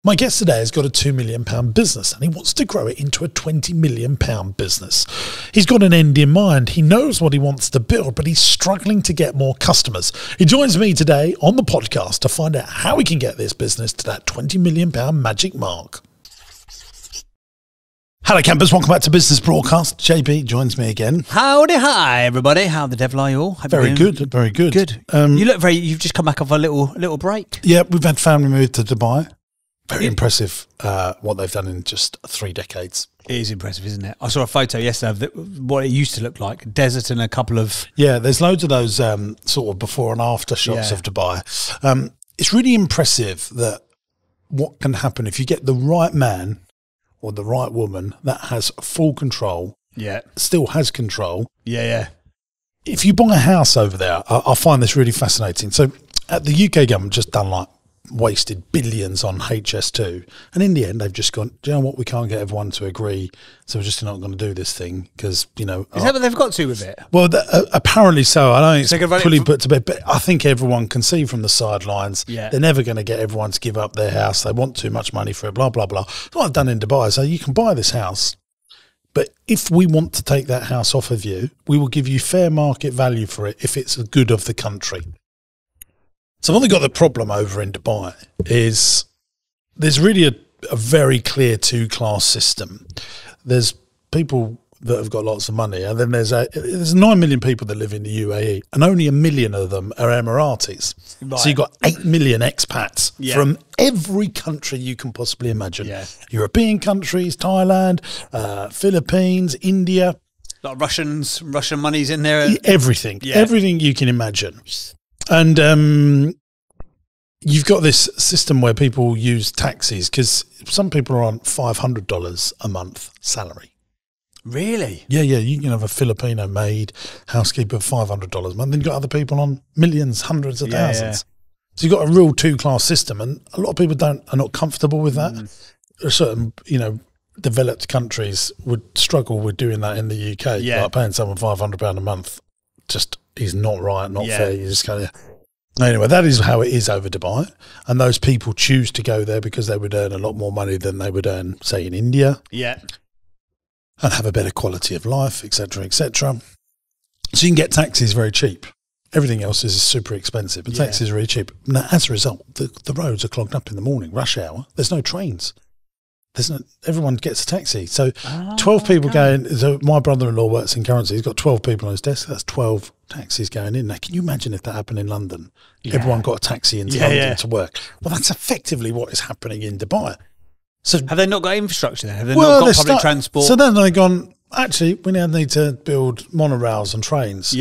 My guest today has got a £2 million business and he wants to grow it into a £20 million business. He's got an end in mind. He knows what he wants to build, but he's struggling to get more customers. He joins me today on the podcast to find out how we can get this business to that £20 million magic mark. Hello campers, welcome back to Business Broadcast. JB joins me again. Howdy, hi everybody. How the devil are you all? Very good, very good. Good. You look you've just come back off a little break. Yeah, we've had family move to Dubai. Very impressive what they've done in just 3 decades. It is impressive, isn't it? I saw a photo yesterday of what it used to look like, a desert and a couple of... Yeah, there's loads of those sort of before and after shots of Dubai. It's really impressive that what can happen if you get the right man or the right woman that has full control, still has control. If you buy a house over there, I find this really fascinating. So at the UK government just done like wasted billions on HS2, and in the end they've just gone, do you know what, we can't get everyone to agree, so we're just not going to do this thing because, you know, is that what they've got to with it? Well, apparently so. I don't think it's fully put to bed, but I think everyone can see from the sidelines they're never going to get everyone to give up their house. They want too much money for it, blah blah blah. What I've done in Dubai, so you can buy this house, but if we want to take that house off of you, we will give you fair market value for it if it's the good of the country. So what they've got the problem over in Dubai is there's really a very clear 2-class system. There's people that have got lots of money, and then there's 9 million people that live in the UAE, and only 1 million of them are Emiratis. Right. So you've got 8 million expats from every country you can possibly imagine. European countries, Thailand, Philippines, India. A lot of Russian money's in there. Everything. Everything you can imagine. And you've got this system where people use taxis because some people are on $500 a month salary. Really? Yeah. You can have a Filipino maid, housekeeper, $500 a month. Then you've got other people on millions, hundreds of thousands. So you've got a real 2-class system, and a lot of people are not comfortable with that. Certain, developed countries would struggle with doing that in the UK. Like paying someone £500 a month just is not right, not fair. You just kind of... Anyway, that is how it is over Dubai, and those people choose to go there because they would earn a lot more money than they would earn, say, in India. And have a better quality of life, etc., etc. So you can get taxis very cheap. Everything else is super expensive, but taxis are really cheap. Now, as a result, the roads are clogged up in the morning, rush hour. There's no trains. Everyone gets a taxi. So 12 people going. So my brother-in-law works in currency. He's got 12 people on his desk. That's 12 taxis going in. Now, can you imagine if that happened in London? Everyone got a taxi into London to work. Well, that's effectively what is happening in Dubai. So have they not got infrastructure there? Have they not got public transport? So then they've gone, actually, we now need to build monorails and trains.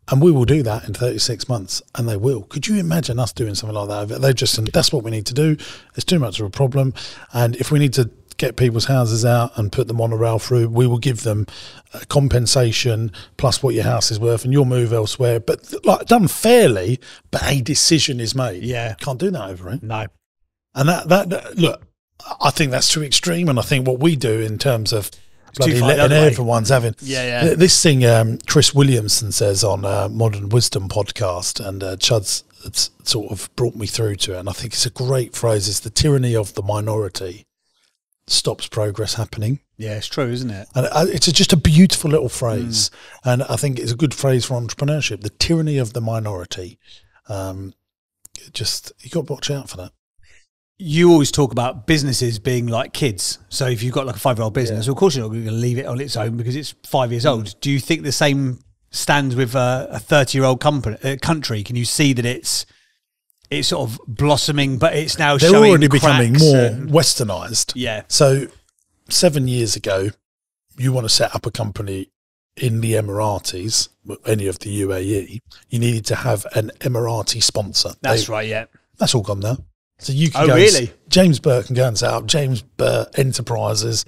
And we will do that in 36 months, and they will. Could you imagine us doing something like that? They just said, that's what we need to do. It's too much of a problem. And if we need to get people's houses out and put the monorail through, we will give them a compensation plus what your house is worth, and you'll move elsewhere. But like done fairly, but a decision is made. Can't do that over it. No. And that look, I think that's too extreme. And I think what we do in terms of bloody letting everyone's having this thing Chris Williamson says on Modern Wisdom podcast, and Chud's sort of brought me through to it, and I think it's a great phrase. It's the tyranny of the minority stops progress happening. It's true, isn't it? And it's just a beautiful little phrase, and I think it's a good phrase for entrepreneurship. The tyranny of the minority. You got to watch out for that. You always talk about businesses being like kids. So if you've got like a 5-year-old business, of course you're not going to leave it on its own because it's 5 years old. Do you think the same stands with a 30-year-old country? Can you see that it's sort of blossoming, but it's now they're showing already becoming more and westernized. So 7 years ago, you want to set up a company in the Emiratis, any of the UAE, you needed to have an Emirati sponsor. That's right. That's all gone now. So you can go James Burke can go and set up James Burke Enterprises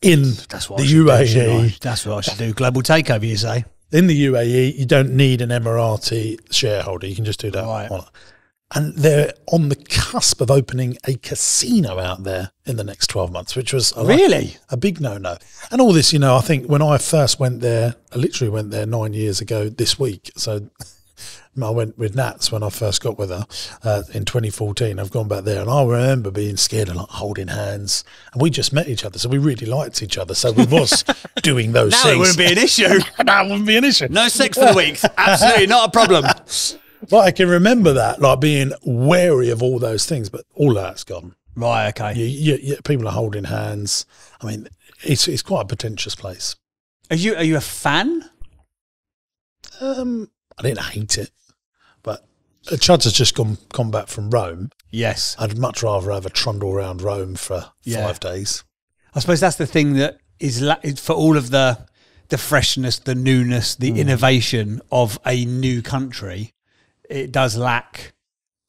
in the UAE. That's what I should do. Global takeover, you say? In the UAE, you don't need an Emirati shareholder. You can just do that. Right. And they're on the cusp of opening a casino out there in the next 12 months, which was a big no-no. And all this, I think when I first went there, I literally went there 9 years ago this week. So I went with Nats when I first got with her in 2014. I've gone back there, and I remember being scared and like holding hands. And we just met each other, so we really liked each other. So we was doing those now things. It wouldn't be an issue. That wouldn't be an issue. No sex for the week. Absolutely not a problem. But I can remember that, like being wary of all those things, but all of that's gone. Right, okay. People are holding hands. I mean, it's quite a pretentious place. Are you a fan? I didn't hate it, but Chuds has just come back from Rome. Yes. I'd much rather have a trundle around Rome for 5 days. I suppose that's the thing that is for all of the freshness, the newness, the innovation of a new country. It does lack.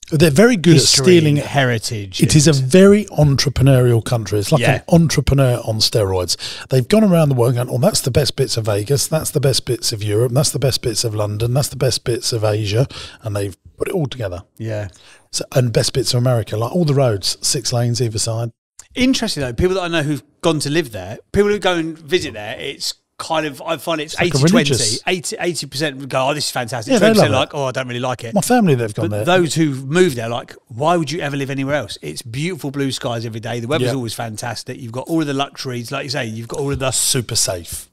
They're very good at stealing heritage. It is a very entrepreneurial country. It's like an entrepreneur on steroids. They've gone around the world going, oh, that's the best bits of Vegas, that's the best bits of Europe, that's the best bits of London, that's the best bits of Asia, and they've put it all together. Yeah. So, and best bits of America, like all the roads, 6 lanes either side. Interesting though, people that I know who've gone to live there, people who go and visit there, it's kind of, I find it's 80-20. 80% would go, oh, this is fantastic. 20% like, oh, I don't really like it. My family, they've gone there. Those who've moved there, like, why would you ever live anywhere else? It's beautiful blue skies every day. The weather's always fantastic. You've got all of the luxuries, like you say, you've got all of the... Super safe.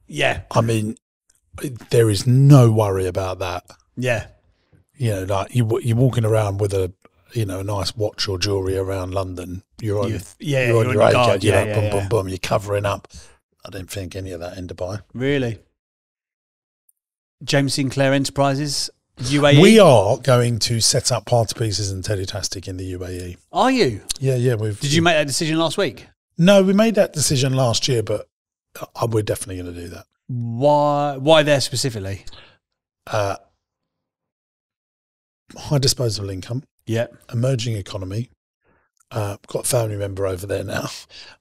Yeah. I mean, there is no worry about that. Yeah. You know, like you're walking around with a nice watch or jewellery around London. You're on your guard. You're like, boom, boom, boom. You're covering up. I don't think any of that in Dubai. Really? James Sinclair Enterprises, UAE? We are going to set up Party Pieces and Teddytastic in the UAE. Are you? Yeah. Did you make that decision last week? No, we made that decision last year, but we're definitely going to do that. Why there specifically? High disposable income. Yeah. Emerging economy. Got a family member over there now,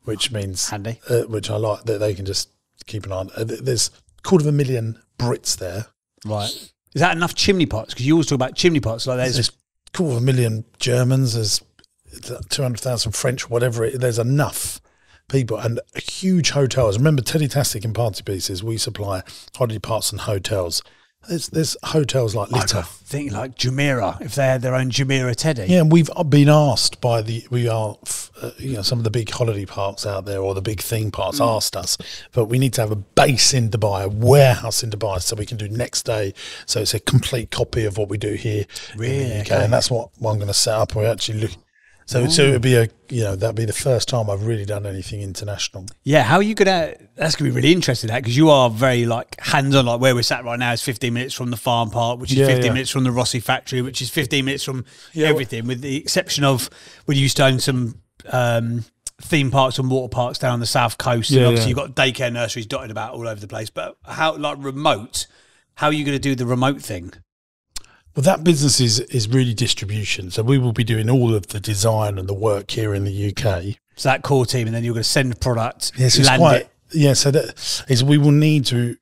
which means handy. Which I like that they can just keep an eye on. There's 250,000 Brits there. Right. Is that enough chimney pots? Because you always talk about chimney pots. Like there's 250,000 Germans. There's 200,000 French. Whatever. There's enough people and huge hotels. Remember, Teddytastic and Party Pieces. We supply holiday parks and hotels. There's hotels like litter. I think like Jumeirah, if they had their own Jumeirah Teddy. Yeah, and we've been asked by some of the big holiday parks out there or the big theme parks asked us, but we need to have a base in Dubai, a warehouse in Dubai, so we can do next day. So it's a complete copy of what we do here in the UK, and that's what I'm going to set up. We're actually looking. So it'd be that'd be the first time I've really done anything international. Yeah, how are you gonna? That's gonna be really interesting, because you are very like hands-on. Like where we're sat right now is 15 minutes from the farm park, which is 15 minutes from the Rossi factory, which is 15 minutes from everything, with the exception of when you used to own some theme parks and water parks down on the south coast. And obviously you've got daycare nurseries dotted about all over the place. But how remote? How are you going to do the remote thing? Well, that business is really distribution. So we will be doing all of the design and the work here in the UK. So that core team, and then you're going to send product, so that is, we will need to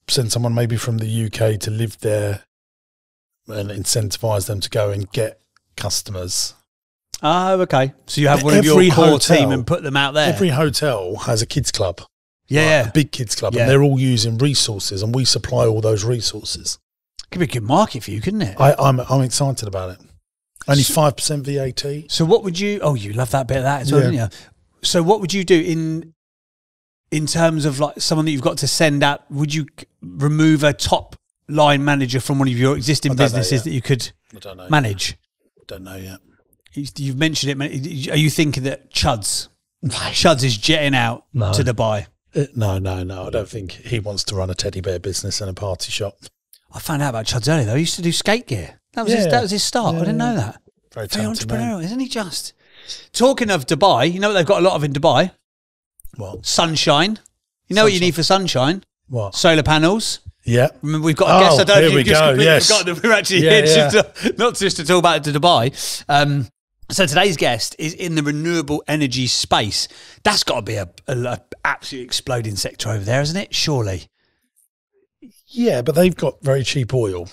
send someone maybe from the UK to live there and incentivize them to go and get customers. Oh, okay. So you have one of your core team and put them out there. Every hotel has a kids club. Yeah. A big kids club. And they're all using resources, and we supply all those resources. Could be a good market for you, couldn't it? I'm excited about it. Only 5% VAT. So what would you? Oh, you love that bit of that as well, didn't you? So what would you do in terms of like someone that you've got to send out? Would you remove a top line manager from one of your existing businesses that you could manage? Don't know yet. You've mentioned it. Are you thinking that Chuds is jetting out to Dubai? No. I don't think he wants to run a teddy bear business and a party shop. I found out about Chuds earlier, though. He used to do skate gear. That was his start. I didn't know that. Very entrepreneurial, isn't he just? Talking of Dubai, you know what they've got a lot of in Dubai? What? Sunshine. You know what you need for sunshine? What? Solar panels. Yeah. Remember, we've got a guest. I don't know if you just completely forgot that we're actually here not just to talk about Dubai. So today's guest is in the renewable energy space. That's got to be a absolutely exploding sector over there, isn't it? Surely. Yeah, but they've got very cheap oil.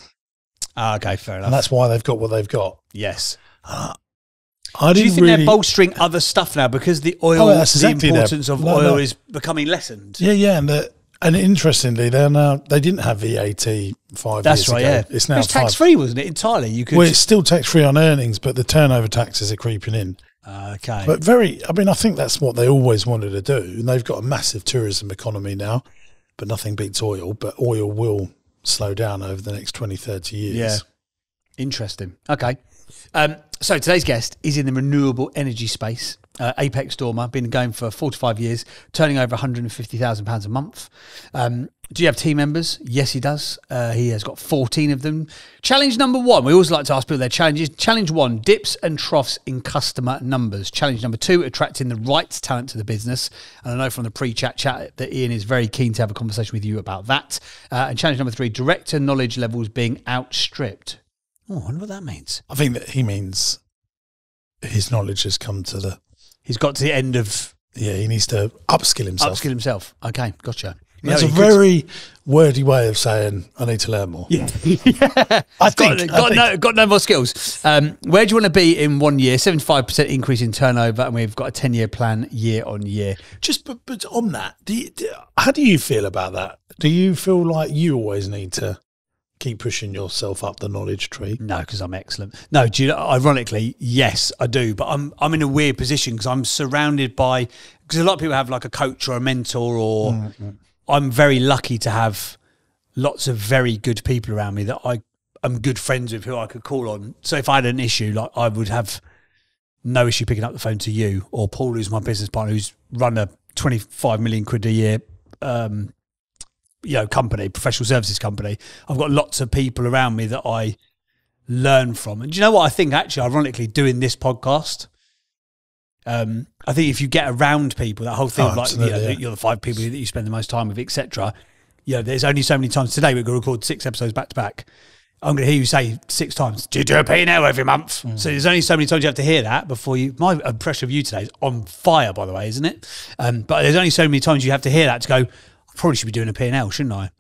Okay, fair enough. And that's why they've got what they've got. Yes. Do you think they're bolstering other stuff now because the oil, the importance of oil is becoming lessened? Yeah, and And interestingly, they didn't have VAT 5 years ago. That's right, yeah. It's now it was tax-free, wasn't it, entirely? You could. Well, it's still tax-free on earnings, but the turnover taxes are creeping in. Okay. But I think that's what they always wanted to do. And they've got a massive tourism economy now, but nothing beats oil. But oil will slow down over the next 20, 30 years. Yeah. Interesting. Okay. So today's guest is in the renewable energy space. Apex Dormer, been going for 4 to 5 years, turning over £150,000 a month. Do you have team members? Yes, he does. He has got 14 of them. Challenge number 1, we always like to ask people their challenges. Challenge 1, dips and troughs in customer numbers. Challenge number 2, attracting the right talent to the business. And I know from the pre-chat chat that Ian is very keen to have a conversation with you about that. And challenge number 3, director knowledge levels being outstripped. Oh, I wonder what that means. I think that he means his knowledge has come to the... He's got to the end of... Yeah, he needs to upskill himself. Upskill himself. Okay, gotcha. That's a very wordy way of saying I need to learn more. Yeah. I think. Got no more skills. Where do you want to be in 1 year? 75% increase in turnover, and we've got a 10-year plan year on year. But on that, how do you feel about that? Do you feel like you always need to keep pushing yourself up the knowledge tree? No, because I'm excellent. No, do you know, ironically, yes, I do. But I'm in a weird position because I'm surrounded by, because a lot of people have like a coach or a mentor, or I'm very lucky to have lots of very good people around me that I'm good friends with, who I could call on. So if I had an issue, like I would have no issue picking up the phone to you or Paul, who's my business partner, who's run a 25 million quid a year company, professional services company. I've got lots of people around me that I learn from. And do you know what I think, actually, ironically, doing this podcast, I think if you get around people, that whole thing of like, you're the 5 people that you spend the most time with, etc. There's only so many times. Today we're going to record 6 episodes back to back. I'm going to hear you say 6 times, do you do a P&L every month? So there's only so many times you have to hear that before you... My impression of you today is on fire, by the way, isn't it? But there's only so many times you have to hear that to go, I probably should be doing a P&L, shouldn't I?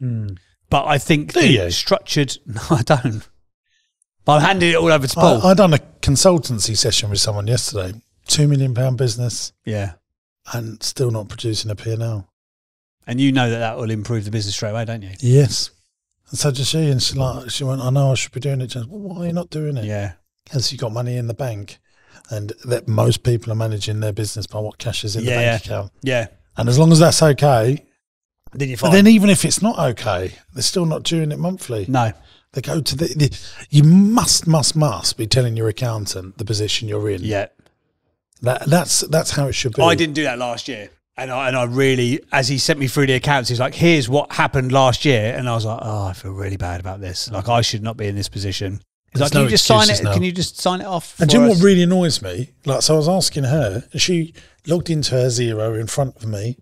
But I think structured... No, I don't. But I'm handing it all over to Paul. I done a consultancy session with someone yesterday. £2 million business. Yeah. And still not producing a P&L. And you know that will improve the business straight away, don't you? Yes. And so did she, and she went, I know I should be doing it. She went, well, why are you not doing it? Yeah. Because you've got money in the bank, and that most people are managing their business by what cash is in the bank account. Yeah. And as long as that's okay, then you're fine. But then even if it's not okay, they're still not doing it monthly. No. They go to you must be telling your accountant the position you're in. Yeah. That's how it should be. I didn't do that last year. And I really, as he sent me through the accounts, he's like, here's what happened last year. And I was like, oh, I feel really bad about this. Like, I should not be in this position. He's like, can you just sign it? Can you just sign it off? And do you know what really annoys me? Like, so I was asking her, and she logged into her Xero in front of me.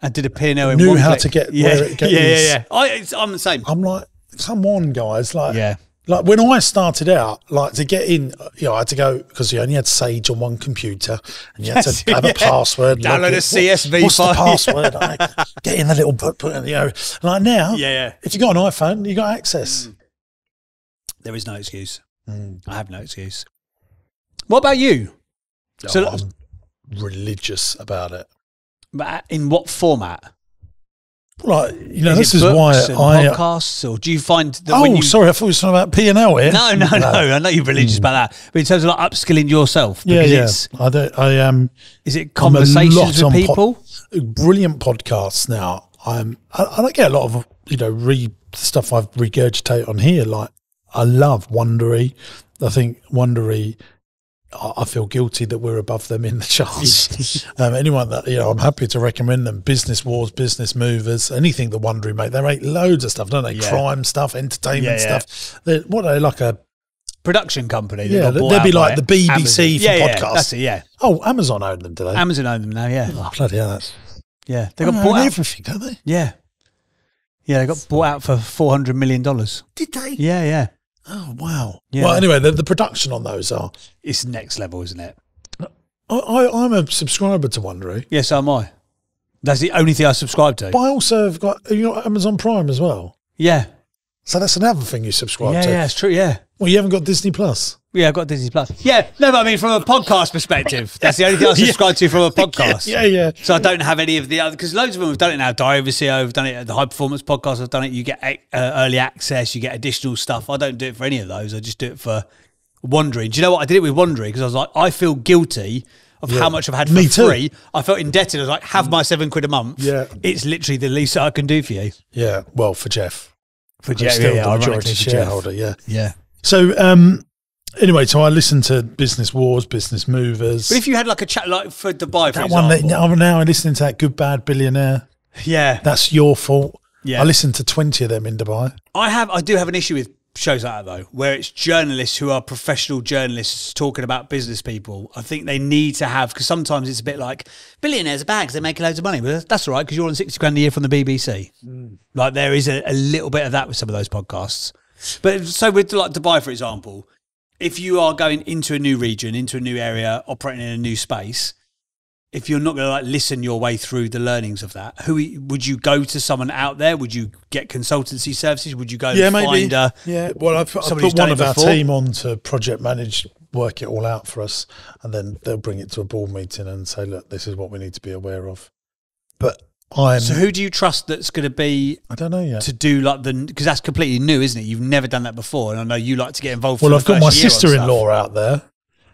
And did a P&L in knew one how click. to get where it goes. Yeah. I'm the same. I'm like, come on, guys. Like, like when I started out, like to get in, I had to go, because you only had Sage on one computer, and you had to have a password. Download a CSV what's file. What's the password? Like, get in the little put like now. If you got an iPhone, you got access. There is no excuse. I have no excuse. What about you? So I'm religious about it. But in what format? Like, this is why podcasts, or do you find that when you... sorry, I thought you were talking about P&L here. No. I know you're religious about that. But in terms of like upskilling yourself, I am. Is it conversations with people? Brilliant podcasts now. I don't get a lot of stuff I've regurgitated on here. Like, I love Wondery. I think Wondery, I feel guilty that we're above them in the charts. Anyone that, I'm happy to recommend them. Business Wars, Business Movers, anything that Wondery make. They make loads of stuff, don't they? Yeah. Crime stuff, entertainment stuff. They're like a production company. They'd be like the BBC for podcasts. That's it, Oh, Amazon own them, do they? Amazon own them now, Oh, bloody hell. They got bought out. Everything, don't they? Yeah. Yeah, they got bought out for $400 million. Did they? Yeah. Oh, wow. Yeah. Well, anyway, the production on those it's next level, isn't it? I'm a subscriber to Wondery. Yes, so am I. That's the only thing I subscribe to. But I also have got Amazon Prime as well. Yeah. So that's another thing you subscribe to. Yeah, it's true, yeah. Well, you haven't got Disney Plus. Yeah, I've got Disney Plus. Yeah, no, but I mean, from a podcast perspective, that's the only thing I subscribe to from a podcast. Yeah. So I don't have any of the other, because loads of them have done it now. Diary CEO have done it. The High Performance Podcast have done it. You get early access. You get additional stuff. I don't do it for any of those. I just do it for Wandering. Do you know what? I did it with Wandering because I was like, I feel guilty of how much I've had for free. I felt indebted. I was like, have my £7 a month. Yeah. It's literally the least I can do for you. Yeah. Well, for Jeff. For Jeff, still yeah, the majority shareholder. Jeff. Yeah. So, anyway, so I listen to Business Wars, Business Movers. But if you had like a chat like for Dubai, for that example. one, now I'm listening to that Good Bad Billionaire. Yeah. That's your fault. Yeah. I listened to 20 of them in Dubai. I do have an issue with shows like that though, where it's journalists who are professional journalists talking about business people. I think they need to have, because sometimes it's a bit like billionaires are bad because they make loads of money. But that's all right because you're on 60 grand a year from the BBC. Like there is a little bit of that with some of those podcasts. But so with like Dubai, for example, if you are going into a new region, into a new area, operating in a new space, if you're not going to like listen your way through the learnings of that, who would you go to? Someone out there? Would you get consultancy services? Would you go and find a well, I've put one of our team on to project manage, work it all out for us, and then they'll bring it to a board meeting and say, look, this is what we need to be aware of. But so who do you trust that's going to be? I don't know yet. To do like because that's completely new, isn't it? You've never done that before, and I know you like to get involved. Well, I've got my sister-in-law out there,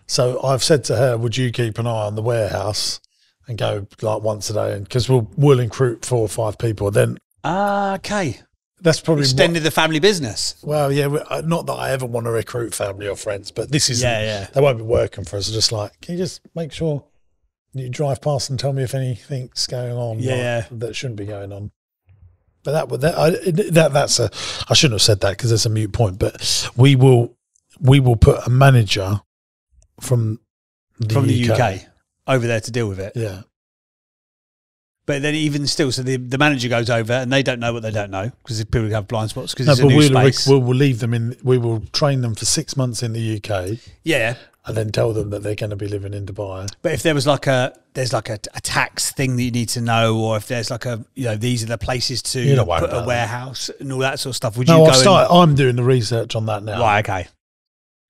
so I've said to her, would you keep an eye on the warehouse and go like once a day, and because we'll recruit 4 or 5 people. Then okay, that's probably extended the family business. Well, yeah, not that I ever want to recruit family or friends, but this is they won't be working for us. Just like, can you just make sure you drive past and tell me if anything's going on that shouldn't be going on. But I shouldn't have said that because it's a moot point. But we will put a manager from the UK over there to deal with it. Yeah. But then even still, so the manager goes over and they don't know what they don't know because people have blind spots because it's a new space. We'll leave them in, we will train them for 6 months in the UK. Yeah. And then tell them that they're going to be living in Dubai. But if there was there's a tax thing that you need to know, or if there's these are the places to put a warehouse and all that sort of stuff, would you go? I'm doing the research on that now. Right, okay.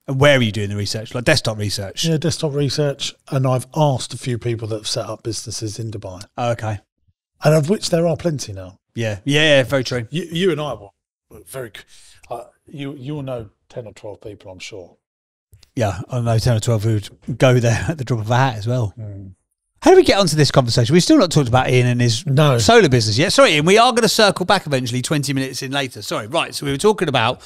And where are you doing the research? Like desktop research? Yeah, desktop research. And I've asked a few people that have set up businesses in Dubai. Oh, okay. And of which there are plenty now. Yeah, yeah, very true. You and I will you will know 10 or 12 people, I'm sure. Yeah, I know 10 or 12 who would go there at the drop of a hat as well. How do we get onto this conversation? We've still not talked about Ian and his solar business yet. Sorry, Ian, we are going to circle back eventually 20 minutes in later. Sorry, right. So we were talking about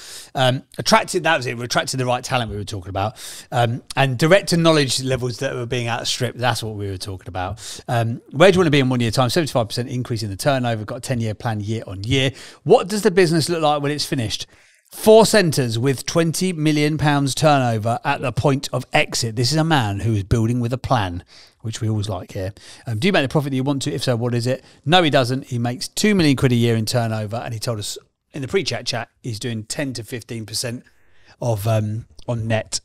attracting the right talent we were talking about. And director knowledge levels that were being outstripped. That's what we were talking about. Where do you want to be in 1 year time? 75% increase in the turnover. Got a 10-year plan year on year. What does the business look like when it's finished? 4 centres with £20 million turnover at the point of exit. This is a man who is building with a plan, which we always like here. Do you make the profit that you want to? If so, what is it? No, he doesn't. He makes £2 million a year in turnover, and he told us in the pre-chat he's doing 10 to 15% of on net.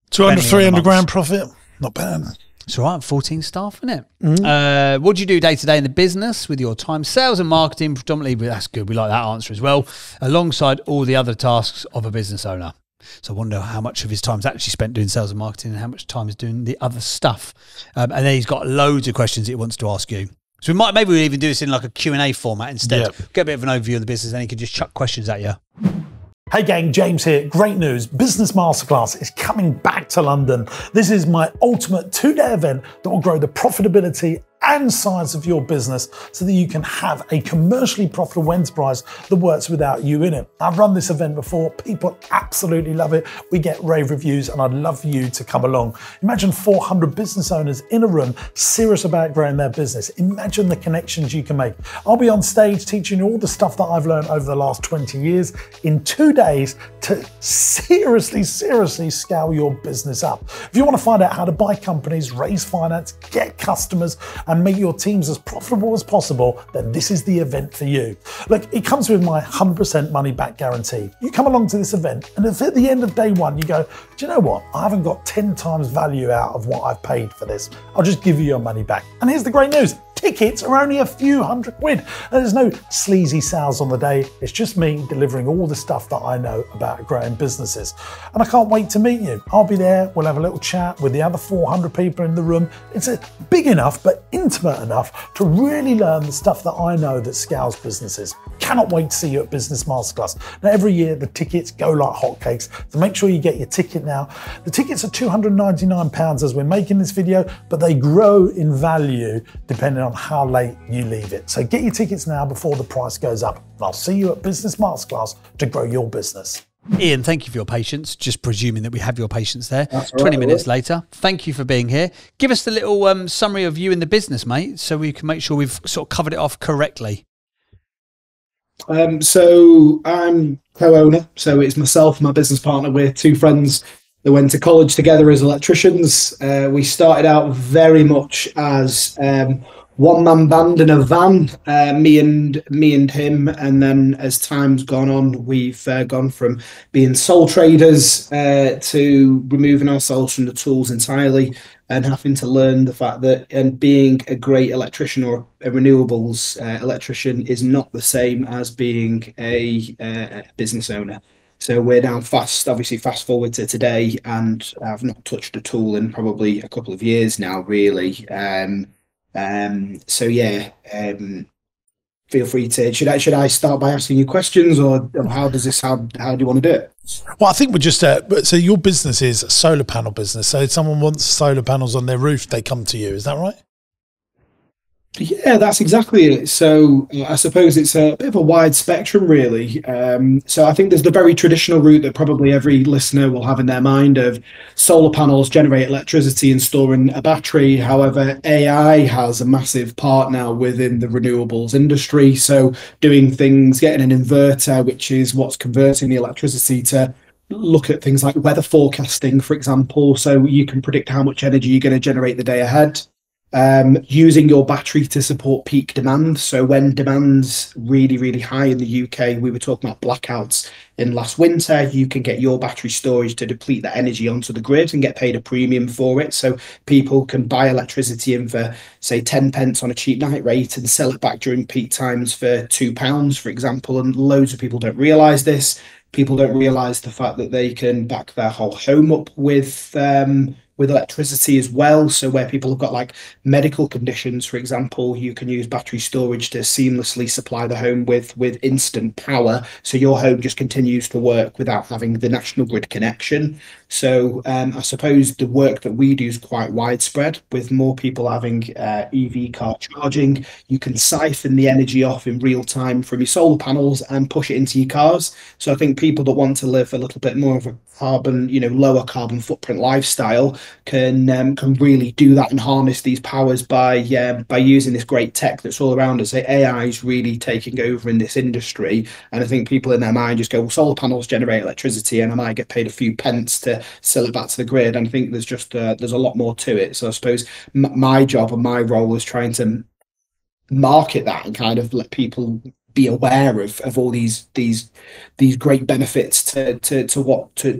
200, 300 grand profit. Not bad. It's all right, 14 staff, isn't it? What do you do day to day in the business with your time? Sales and marketing predominantly, but that's good. We like that answer as well, alongside all the other tasks of a business owner. So I wonder how much of his time is actually spent doing sales and marketing and how much time is doing the other stuff. And then he's got loads of questions that he wants to ask you. So maybe we'll even do this in like a Q&A format instead. Yep. Get a bit of an overview of the business and he can just chuck questions at you. Hey gang, James here. Great news. Business Masterclass is coming back to London. This is my ultimate 2-day event that will grow the profitability and size of your business so that you can have a commercially profitable enterprise that works without you in it. I've run this event before. People absolutely love it. We get rave reviews and I'd love for you to come along. Imagine 400 business owners in a room serious about growing their business. Imagine the connections you can make. I'll be on stage teaching you all the stuff that I've learned over the last 20 years in 2 days to seriously scale your business up. If you want to find out how to buy companies, raise finance, get customers, and make your teams as profitable as possible, then this is the event for you. Look, it comes with my 100% money back guarantee. You come along to this event, and if at the end of day one you go, do you know what? I haven't got 10 times value out of what I've paid for this. I'll just give you your money back. And here's the great news. tickets are only a few £100. There's no sleazy sales on the day. It's just me delivering all the stuff that I know about growing businesses. And I can't wait to meet you. I'll be there. We'll have a little chat with the other 400 people in the room. It's big enough, but intimate enough to really learn the stuff that I know that scales businesses. Cannot wait to see you at Business Masterclass. Now, every year the tickets go like hotcakes, so make sure you get your ticket now. The tickets are £299 as we're making this video, but they grow in value depending on how late you leave it. So get your tickets now before the price goes up. And I'll see you at Business Masterclass to grow your business. Ian, thank you for your patience. Just presuming that we have your patience there. 20 minutes later. Thank you for being here. Give us the little summary of you in the business, mate, so we can make sure we've sort of covered it off correctly. So I'm co-owner. So it's myself, my business partner. We're two friends that went to college together as electricians. We started out very much as one-man band in a van, me and him, and then as time's gone on, we've gone from being sole traders to removing ourselves from the tools entirely and having to learn the fact that and being a great electrician or a renewables electrician is not the same as being a business owner. So we're now obviously fast forward to today, and I've not touched a tool in probably a couple of years now, really. So yeah, feel free to, should I start by asking you questions, or how do you want to do it? Well, I think we're just, so your business is a solar panel business. So if someone wants solar panels on their roof, they come to you. Is that right? Yeah, that's exactly it. So I suppose it's a bit of a wide spectrum, really. So I think there's the very traditional route that probably every listener will have in their mind of solar panels generate electricity and storing a battery. However, AI has a massive part now within the renewables industry. So doing things, getting an inverter, which is what's converting the electricity to look at things like weather forecasting, for example. So you can predict how much energy you're going to generate the day ahead. Using your battery to support peak demand. So when demand's really, really high in the UK, we were talking about blackouts in last winter, you can get your battery storage to deplete that energy onto the grid and get paid a premium for it. So people can buy electricity in for, say, 10 pence on a cheap night rate and sell it back during peak times for £2, for example. And loads of people don't realise this. People don't realise the fact that they can back their whole home up with electricity as well. So where people have got like medical conditions, for example, you can use battery storage to seamlessly supply the home with instant power. So your home just continues to work without having the national grid connection. So I suppose the work that we do is quite widespread, with more people having EV car charging. You can siphon the energy off in real time from your solar panels and push it into your cars. So I think people that want to live a little bit more of a carbon, lower carbon footprint lifestyle can really do that and harness these powers by using this great tech that's all around us. AI is really taking over in this industry, and I think people in their mind just go, well, solar panels generate electricity and I might get paid a few pence to sell it back to the grid. And I think there's just there's a lot more to it. So I suppose my job and my role is trying to market that and kind of let people be aware of all these great benefits to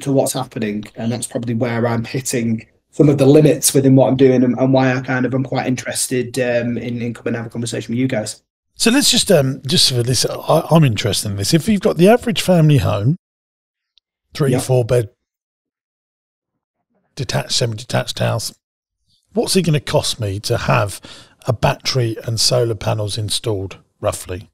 what's happening. And that's probably where I'm hitting some of the limits within what I'm doing, and why I'm quite interested in coming and have a conversation with you guys. So let's just for this, I'm interested in this. If you've got the average family home, 3-4 bed, detached, semi-detached house, what's it going to cost me to have a battery and solar panels installed, roughly?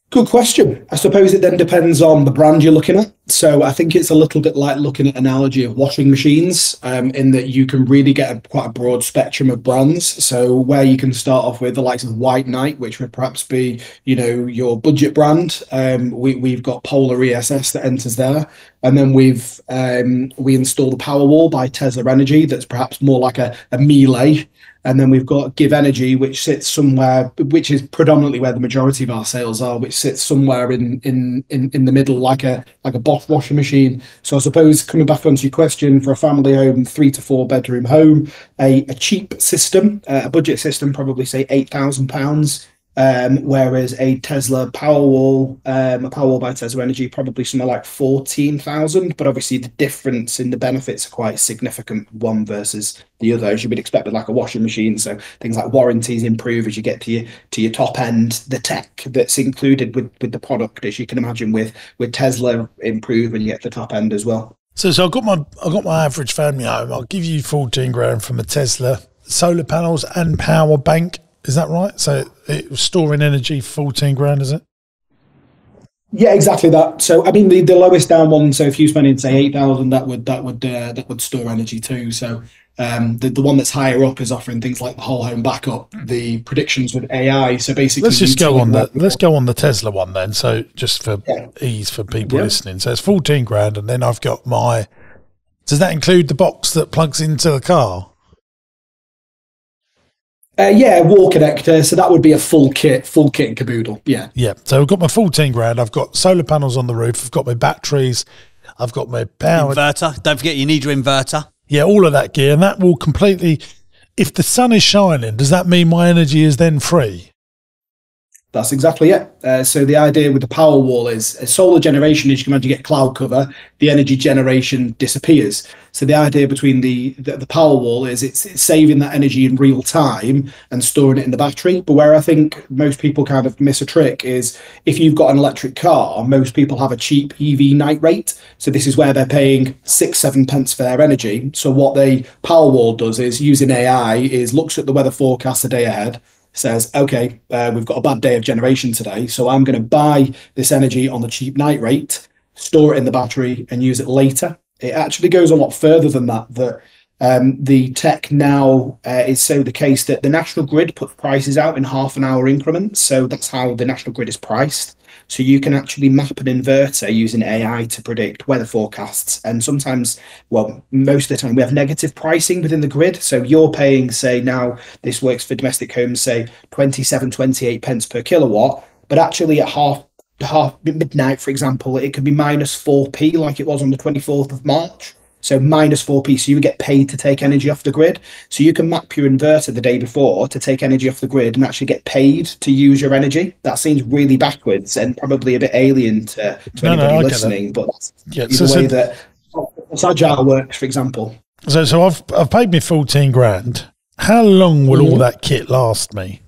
Good question. I suppose it then depends on the brand you're looking at. So I think it's a little bit like looking at an analogy of washing machines, in that you can really get quite a broad spectrum of brands. So where you can start off with the likes of White Knight, which would perhaps be, your budget brand. We've got Polar ESS that enters there. And then we install the Powerwall by Tesla Energy. That's perhaps more like a Miele. And then we've got Give Energy, which sits somewhere, which is predominantly where the majority of our sales are, which sits somewhere in the middle, like a Bosch washing machine. So I suppose, coming back onto your question, for a family home, 3 to 4 bedroom home, a cheap system, a budget system, probably say £8,000, Whereas a Tesla Powerwall, a Powerwall by Tesla Energy, probably somewhere like 14,000. But obviously, the difference in the benefits are quite significant, one versus the other, as you would expect with like a washing machine. So things like warranties improve as you get to your top end. The tech that's included with the product, as you can imagine, with Tesla, improve when you get to the top end as well. So I've got my average family home. I'll give you 14 grand from a Tesla, solar panels and power bank. Is that right? So it was storing energy for 14 grand, is it? Yeah, exactly that. So I mean, the lowest down one. So if you spend in say 8,000, that would store energy too. So the one that's higher up is offering things like the whole home backup, the predictions with AI. So basically, let's go on the Tesla one then. So just for ease for people listening, so it's 14 grand, and then I've got my. Does that include the box that plugs into the car? Wall connector. So that would be a full kit and caboodle. Yeah. So I've got my 14 grand. I've got solar panels on the roof. I've got my batteries. I've got my power inverter. Don't forget, you need your inverter. Yeah, all of that gear, and that will completely. If the sun is shining, does that mean my energy is then free? That's exactly it. So the idea with the Powerwall is solar generation, as you can imagine, you get cloud cover, the energy generation disappears. So the idea between the Powerwall is it's saving that energy in real time and storing it in the battery. But where I think most people kind of miss a trick is if you've got an electric car, most people have a cheap EV night rate. So this is where they're paying 6-7 pence for their energy. So what the Powerwall does is using AI is looks at the weather forecast a day ahead, says, okay, we've got a bad day of generation today, so I'm going to buy this energy on the cheap night rate, store it in the battery, and use it later. It actually goes a lot further than that. The tech now is so the case that the National Grid puts prices out in half-an-hour increments, so that's how the National Grid is priced. So you can actually map an inverter using AI to predict weather forecasts. And sometimes, well, most of the time we have negative pricing within the grid. So you're paying, say now this works for domestic homes, say 27, 28 pence per kilowatt, but actually at half midnight, for example, it could be minus 4p like it was on the 24th of March. So minus 4p, so you would get paid to take energy off the grid. So you can map your inverter the day before to take energy off the grid and actually get paid to use your energy. That seems really backwards and probably a bit alien to anybody listening, but that's the way that Agile works, for example. So I've paid me 14 grand. How long will all that kit last me?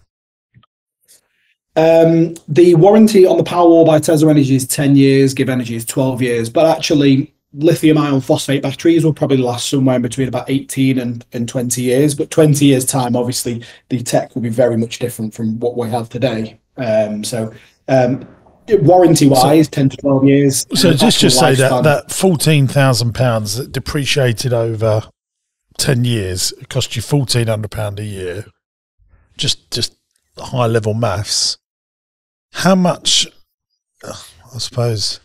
The warranty on the Powerwall by Tesla Energy is 10 years, Give Energy is 12 years, but actually lithium ion phosphate batteries will probably last somewhere in between about 18 and 20 years, but 20 years time, obviously the tech will be very much different from what we have today. Warranty wise, 10 to 12 years. So just say that £14,000 that depreciated over 10 years, it cost you £1,400 a year. Just high level maths. How much, I suppose.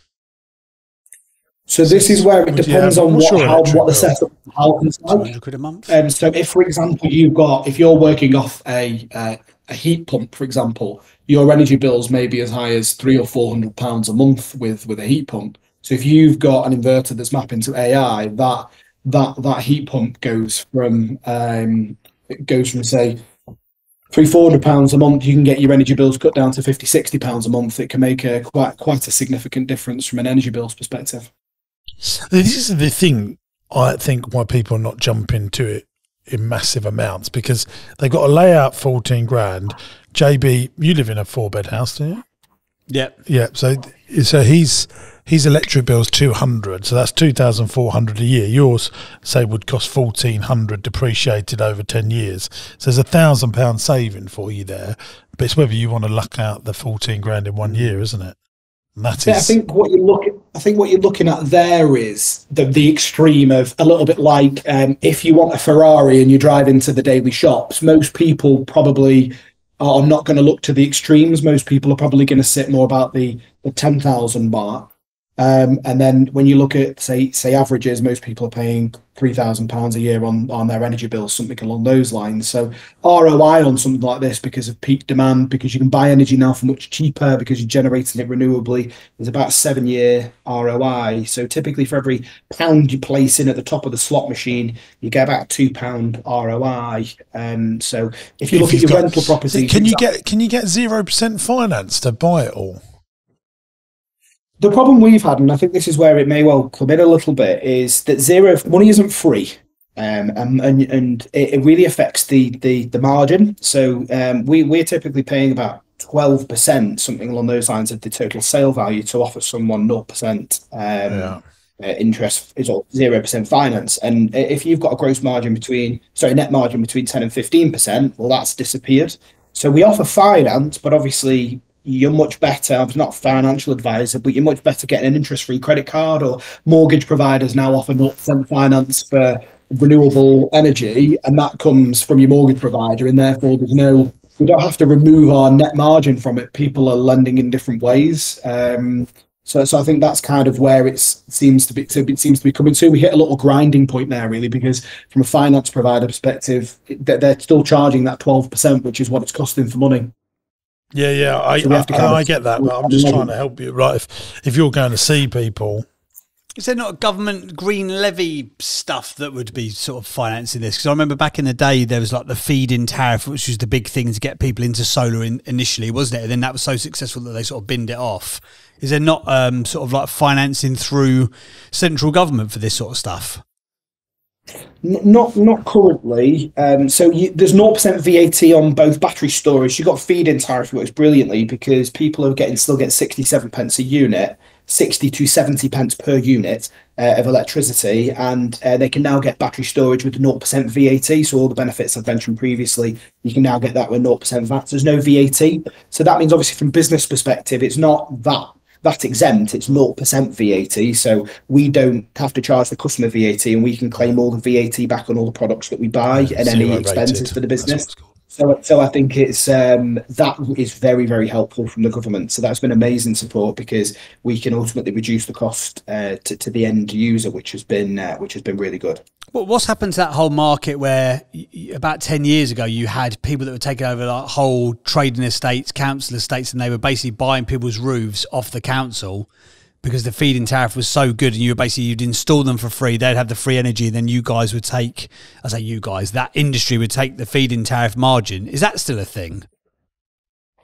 So this is where it depends on what the setup, how it's like. £200 a month. So if, for example, if you're working off a heat pump, for example, your energy bills may be as high as £300 or £400 a month with a heat pump. So if you've got an inverter that's mapping to AI, that heat pump goes from say £300-400 a month. You can get your energy bills cut down to £50-60 a month. It can make quite a significant difference from an energy bills perspective. This is the thing, I think, why people are not jumping to it in massive amounts, because they've got to lay out 14 grand. JB, you live in a 4-bed house, do you? Yeah. So his electric bill's 200, so that's 2,400 a year. Yours, say, would cost 1,400 depreciated over 10 years. So there's £1,000 saving for you there. But it's whether you want to luck out the 14 grand in 1 year, isn't it? And that is. I think what you're looking at there is the extreme of a little bit like if you want a Ferrari and you drive into the daily shops. Most people probably are not going to look to the extremes. Most people are probably going to sit more about the 10,000 mark. And then when you look at say averages, most people are paying £3,000 a year on their energy bills, something along those lines. So ROI on something like this, because of peak demand, because you can buy energy now for much cheaper, because you're generating it renewably, is about a 7-year ROI. So typically for every pound you place in at the top of the slot machine, you get about £2 ROI. So if you look at your rental properties, can you get 0% finance to buy it all? The problem we've had, and I think this is where it may well come in a little bit, is that money isn't free, and it really affects the margin. So we're typically paying about 12%, something along those lines, of the total sale value to offer someone 0% interest is 0% finance. And if you've got a net margin between 10 and 15%, well, that's disappeared. So we offer finance, but obviously you're much better. I'm not a financial advisor, but you're much better getting an interest-free credit card, or mortgage providers now offer 0% finance for renewable energy, and that comes from your mortgage provider, and therefore we don't have to remove our net margin from it. People are lending in different ways. So I think that's kind of where it seems to be coming to. We hit a little grinding point there, really, because from a finance provider perspective, they're still charging that 12%, which is what it's costing for money. Yeah, I get that, but I'm just trying to help you, right? If you're going to see people, is there not a government green levy stuff that would be sort of financing this? Because I remember back in the day there was like the feed-in tariff, which was the big thing to get people into solar initially, wasn't it? And then that was so successful that they sort of binned it off. Is there not sort of like financing through central government for this sort of stuff? Not currently. So there's 0% VAT on both battery storage. You've got feed-in tariff, works brilliantly because people are still getting 67 pence a unit, 60 to 70 pence per unit of electricity, and they can now get battery storage with 0% VAT. So all the benefits I've mentioned previously, you can now get that with 0% VAT. There's no VAT. So that means obviously from business perspective, it's not that exempt, it's 0% VAT, so we don't have to charge the customer VAT, and we can claim all the VAT back on all the products that we buy and any expenses for the business. So I think it's that is very, very helpful from the government. So that's been amazing support, because we can ultimately reduce the cost to the end user, which has been really good. Well, what's happened to that whole market where about 10 years ago you had people that were taking over like whole trading estates, council estates, and they were basically buying people's roofs off the council because the feed-in tariff was so good, and you'd install them for free, they'd have the free energy, and then you guys would take, that industry would take the feed-in tariff margin. Is that still a thing?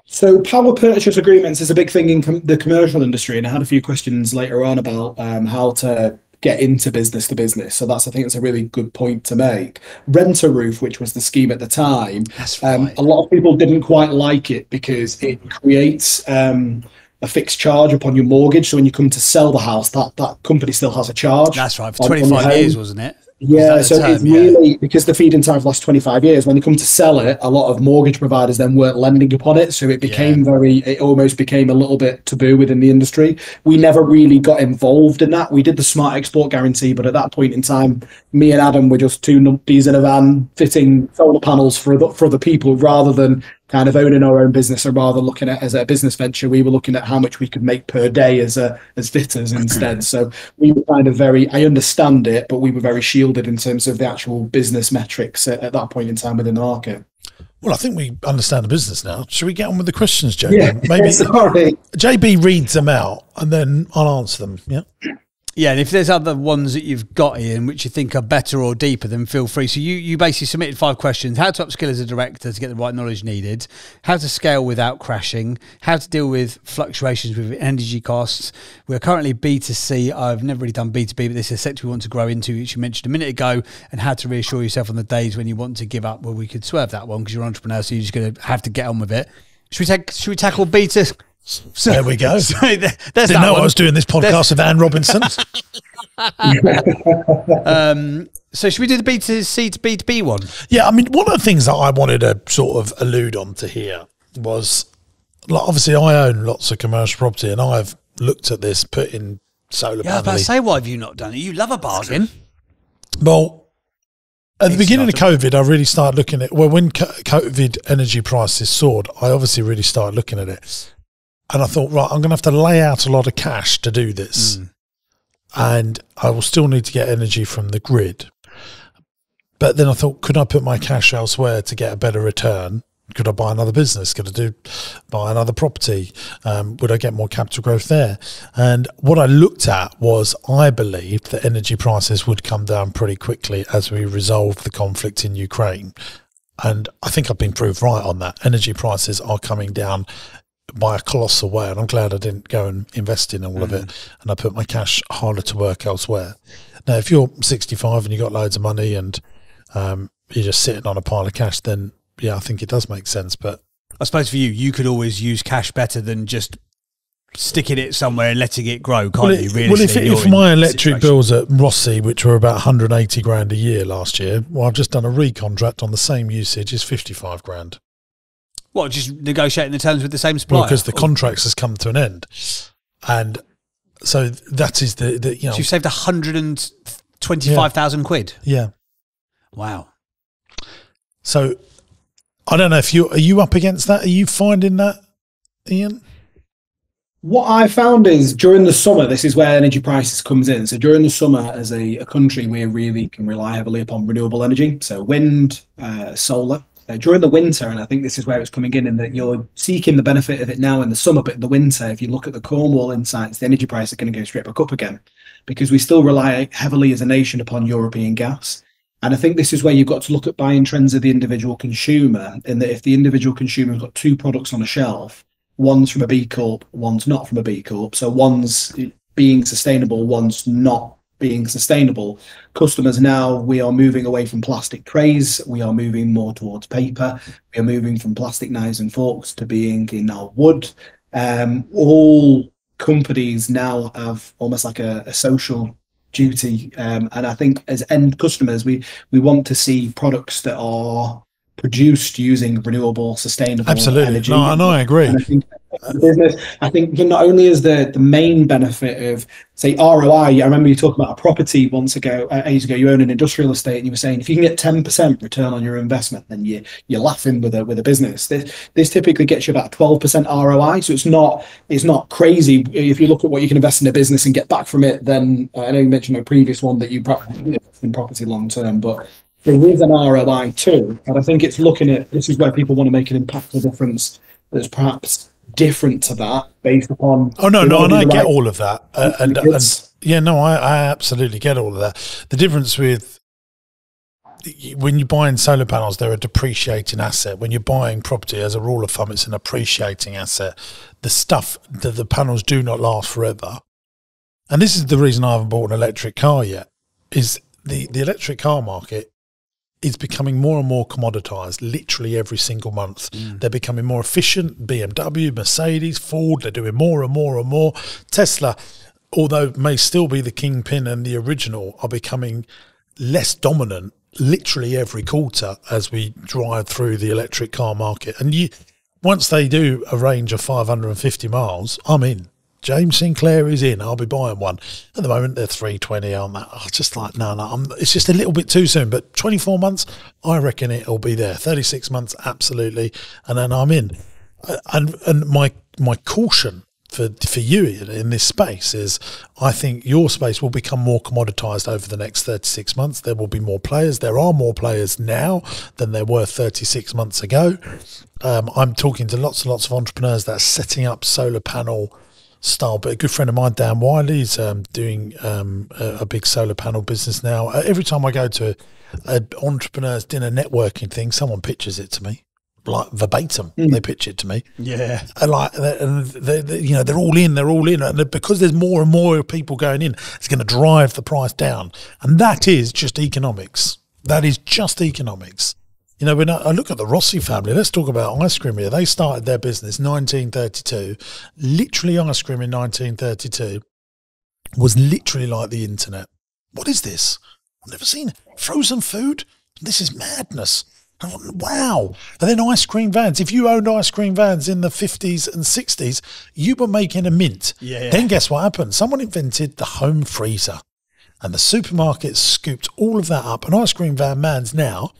So power purchase agreements is a big thing in the commercial industry, and I had a few questions later on about how to get into business to business. So I think that's a really good point to make. Rent a roof, which was the scheme at the time, that's right. A lot of people didn't quite like it because it creates a fixed charge upon your mortgage. So when you come to sell the house, that company still has a charge. That's right, for 25 years, wasn't it? Yeah, so it's really, because the feed-in tariff lasts 25 years, when they come to sell it, a lot of mortgage providers then weren't lending upon it. So it became it almost became a little bit taboo within the industry. We never really got involved in that. We did the smart export guarantee, but at that point in time, me and Adam were just two nuppies in a van fitting solar panels for other people, rather than kind of owning our own business, or rather looking at it as a business venture. We were looking at how much we could make per day as fitters instead. So we were kind of I understand it, but we were very shielded in terms of the actual business metrics at that point in time within the market. Well, I think we understand the business now. Should we get on with the questions, JB? Yeah, maybe sorry. JB reads them out and then I'll answer them. Yeah. Yeah, and if there's other ones that you've got, Ian, which you think are better or deeper, then feel free. So you basically submitted 5 questions: how to upskill as a director to get the right knowledge needed, how to scale without crashing, how to deal with fluctuations with energy costs. We're currently B2C. I've never really done B2B, but this is a sector we want to grow into, which you mentioned a minute ago, and how to reassure yourself on the days when you want to give up. Well, we could swerve that one because you're an entrepreneur, so you're just going to have to get on with it. Should we tackle B2C? So, there we go. So Didn't know I was doing this podcast with Anne Robinson. So should we do the B2C to B2B one? Yeah, I mean, one of the things that I wanted to sort of allude on to here was, like, obviously I own lots of commercial property, and I've looked at this, put in solar panels. Yeah, but say, why have you not done it? You love a bargain. Well, at the beginning of COVID, I really started looking at, when COVID energy prices soared, I obviously really started looking at it. And I thought, right, I'm going to have to lay out a lot of cash to do this. And I will still need to get energy from the grid. But then I thought, could I put my cash elsewhere to get a better return? Could I buy another business? Could I buy another property? Would I get more capital growth there? And what I looked at was, I believed that energy prices would come down pretty quickly as we resolved the conflict in Ukraine. And I think I've been proved right on that. Energy prices are coming down by a colossal way, and I'm glad I didn't go and invest in all of it, and I put my cash harder to work elsewhere. Now, if you're 65 and you've got loads of money and you're just sitting on a pile of cash, then yeah, I think it does make sense. But I suppose for you could always use cash better than just sticking it somewhere and letting it grow, can't you? Really? Well, if my electric bills at Rossi, which were about 180 grand a year last year, well, I've just done a recontract on the same usage, is 55 grand. What, just negotiating the terms with the same supplier? Well, because the contracts has come to an end. And so that is the you know. So you've saved 125,000 quid? Yeah. Wow. So I don't know if are you up against that? Are you finding that, Ian? What I found is during the summer, this is where energy prices comes in. So during the summer, as a country, we really can rely heavily upon renewable energy. So wind, solar. During the winter, and I think this is where it's coming in that you're seeking the benefit of it now in the summer, but in the winter, if you look at the Cornwall insights, the energy price is going to go straight back up again, because we still rely heavily as a nation upon European gas. And I think this is where you've got to look at buying trends of the individual consumer, in that if the individual consumer's got two products on a shelf, one's from a B Corp, one's not from a B Corp, so one's being sustainable, one's not being sustainable. Customers now, we are moving away from plastic trays, we are moving more towards paper, we are moving from plastic knives and forks to being in our wood. All companies now have almost like a social duty, and I think as end customers, we want to see products that are produced using renewable, sustainable energy. No, and I agree. And I think business, I think not only is the main benefit of, say, ROI. I remember you talking about a property ages ago. You own an industrial estate, and you were saying if you can get 10% return on your investment, then you're laughing with a business. This typically gets you about 12% ROI, so it's not crazy. If you look at what you can invest in a business and get back from it, then I know you mentioned a previous one that you probably in property long term, but there is an ROI too. And I think it's looking at, this is where people want to make an impactful difference that's perhaps different to that based upon. Oh, no, and I get all of that. And I absolutely get all of that. The difference with when you're buying solar panels, they're a depreciating asset. When you're buying property, as a rule of thumb, it's an appreciating asset. The panels do not last forever. And this is the reason I haven't bought an electric car yet, is the electric car market is becoming more and more commoditized literally every single month. They're becoming more efficient. BMW, Mercedes, Ford, they're doing more and more and more. Tesla, although may still be the kingpin and the original, are becoming less dominant literally every quarter as we drive through the electric car market. And once they do a range of 550 miles, I'm in. James Sinclair is in. I'll be buying one. At the moment, they're 320 on that. I'm just like, no. It's just a little bit too soon. But 24 months, I reckon it'll be there. 36 months, absolutely. And then I'm in. And my caution for you in this space is, I think your space will become more commoditized over the next 36 months. There will be more players. There are more players now than there were 36 months ago. I'm talking to lots and lots of entrepreneurs that are setting up solar panel style, but a good friend of mine, Dan Wiley's doing a big solar panel business now. Every time I go to an entrepreneur's dinner networking thing, someone pitches it to me, like verbatim. They pitch it to me. Yeah, and they're all in. And because there's more and more people going in, it's going to drive the price down. And that is just economics. You know, when I look at the Rossi family, let's talk about ice cream here. They started their business 1932. Literally, ice cream in 1932 was literally like the internet. What is this? I've never seen it. Frozen food? This is madness. Wow. And then ice cream vans. If you owned ice cream vans in the 50s and 60s, you were making a mint. Yeah. Then guess what happened? Someone invented the home freezer. And the supermarkets scooped all of that up. And ice cream van mans now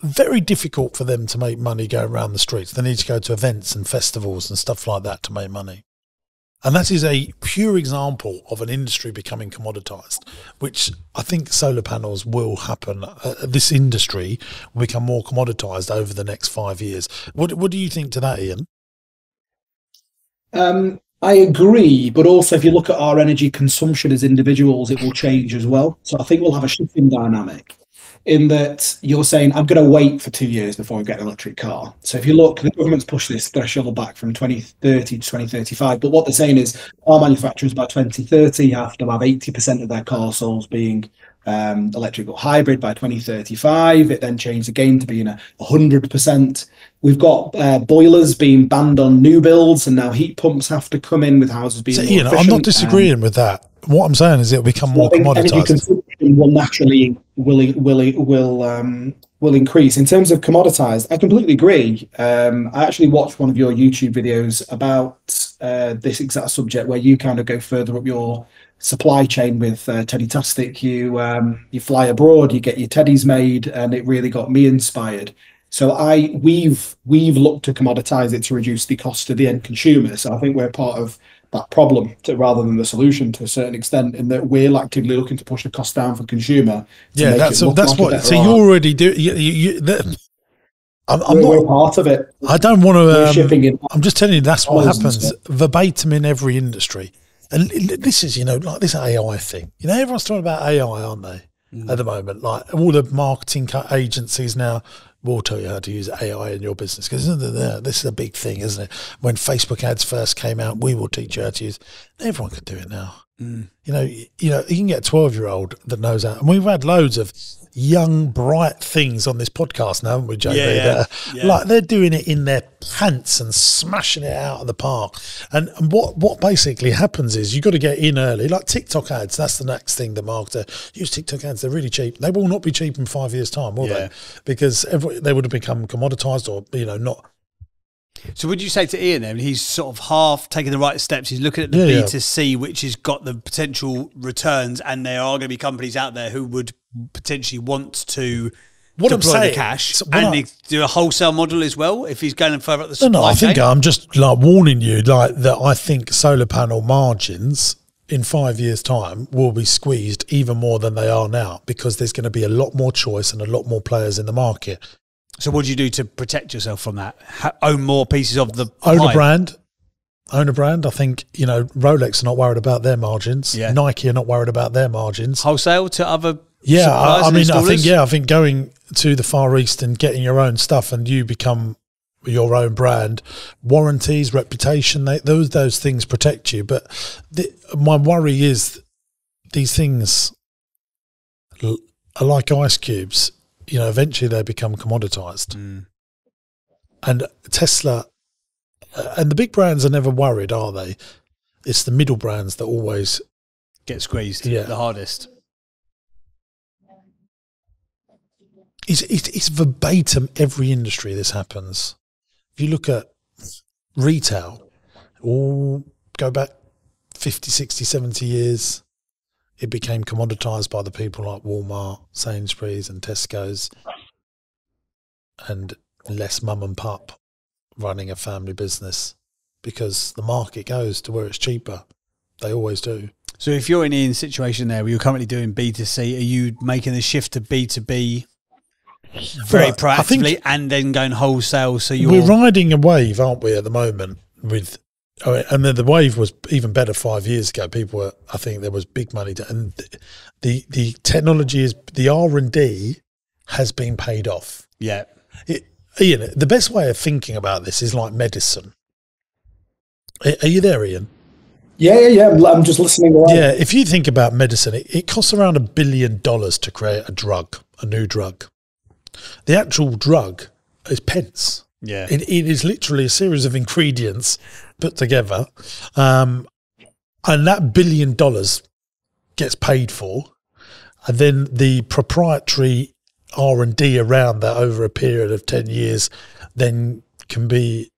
very difficult for them to make money going around the streets. They need to go to events and festivals and stuff like that to make money. And that is a pure example of an industry becoming commoditized, which I think solar panels will happen. This industry will become more commoditized over the next 5 years. What do you think to that, Ian? I agree, but also if you look at our energy consumption as individuals, it will change as well. So I think we'll have a shifting dynamic in that you're saying, I'm going to wait for 2 years before I get an electric car. So if you look, the government's pushed this threshold back from 2030 to 2035. But what they're saying is car manufacturers by 2030 have to have 80% of their car sales being electric or hybrid by 2035. It then changed again to being 100%. We've got boilers being banned on new builds, and now heat pumps have to come in with houses being more efficient. I'm not disagreeing with that. What I'm saying is it'll become more commoditized. Energy consumption will naturally will increase. In terms of commoditized, I completely agree. I actually watched one of your YouTube videos about this exact subject, where you kind of go further up your supply chain with Teddy-tastic. You fly abroad, you get your teddies made, and it really got me inspired. So we've looked to commoditize it to reduce the cost to the end consumer. So I think we're part of that problem rather than the solution to a certain extent, in that we're actively looking to push the cost down for consumer. Yeah, that's what. So you already do. We're part of it. I don't want to. I'm just telling you that's what happens verbatim in every industry. And this is, like this AI thing. Everyone's talking about AI, aren't they? At the moment, like all the marketing agencies now will tell you how to use AI in your business, because this is a big thing, isn't it? When Facebook ads first came out, we will teach you how to use. Everyone can do it now. You can get a 12-year-old that knows how. And we've had loads of young, bright things on this podcast now, haven't we, JB? Like they're doing it in their pants and smashing it out of the park. And what basically happens is you've got to get in early, like TikTok ads. That's the next thing the marketer use. TikTok ads, they're really cheap. They will not be cheap in 5 years' time, will they? Because they would have become commoditized or, not. So would you say to Ian then, he's sort of half taking the right steps, he's looking at the B2C, which has got the potential returns, and there are going to be companies out there who would potentially want to deploy the cash and do a wholesale model as well, if he's going further up the supply chain? I'm just warning you that I think solar panel margins in 5 years' time will be squeezed even more than they are now, because there's going to be a lot more choice and a lot more players in the market. So what do you do to protect yourself from that? Own more pieces of the Own a brand. I think, Rolex are not worried about their margins. Yeah. Nike are not worried about their margins. Wholesale to other suppliers I think going to the Far East and getting your own stuff, and you become your own brand, warranties, reputation, those things protect you. But my worry is these things are like ice cubes. Eventually they become commoditized. And Tesla and the big brands are never worried, are they? It's the middle brands that always get squeezed the hardest. It's verbatim every industry this happens. If you look at retail, go back 50, 60, 70 years, it became commoditized by the people like Walmart, Sainsbury's and Tesco's, and less mum and pup running a family business, because the market goes to where it's cheaper. They always do. So if you're in Ian's situation there, where you're currently doing B2C, are you making the shift to B2B very proactively and then going wholesale? So we're riding a wave, aren't we, at the moment with... and then the wave was even better 5 years ago. I think there was big money and the technology is, the R&D has been paid off. Yeah. Ian, the best way of thinking about this is like medicine. Are you there, Ian? Yeah. I'm just listening away. Yeah, if you think about medicine, it costs around $1 billion to create a new drug. The actual drug is pence. Yeah, it is literally a series of ingredients put together, and that $1 billion gets paid for, and then the proprietary R&D around that over a period of 10 years then can be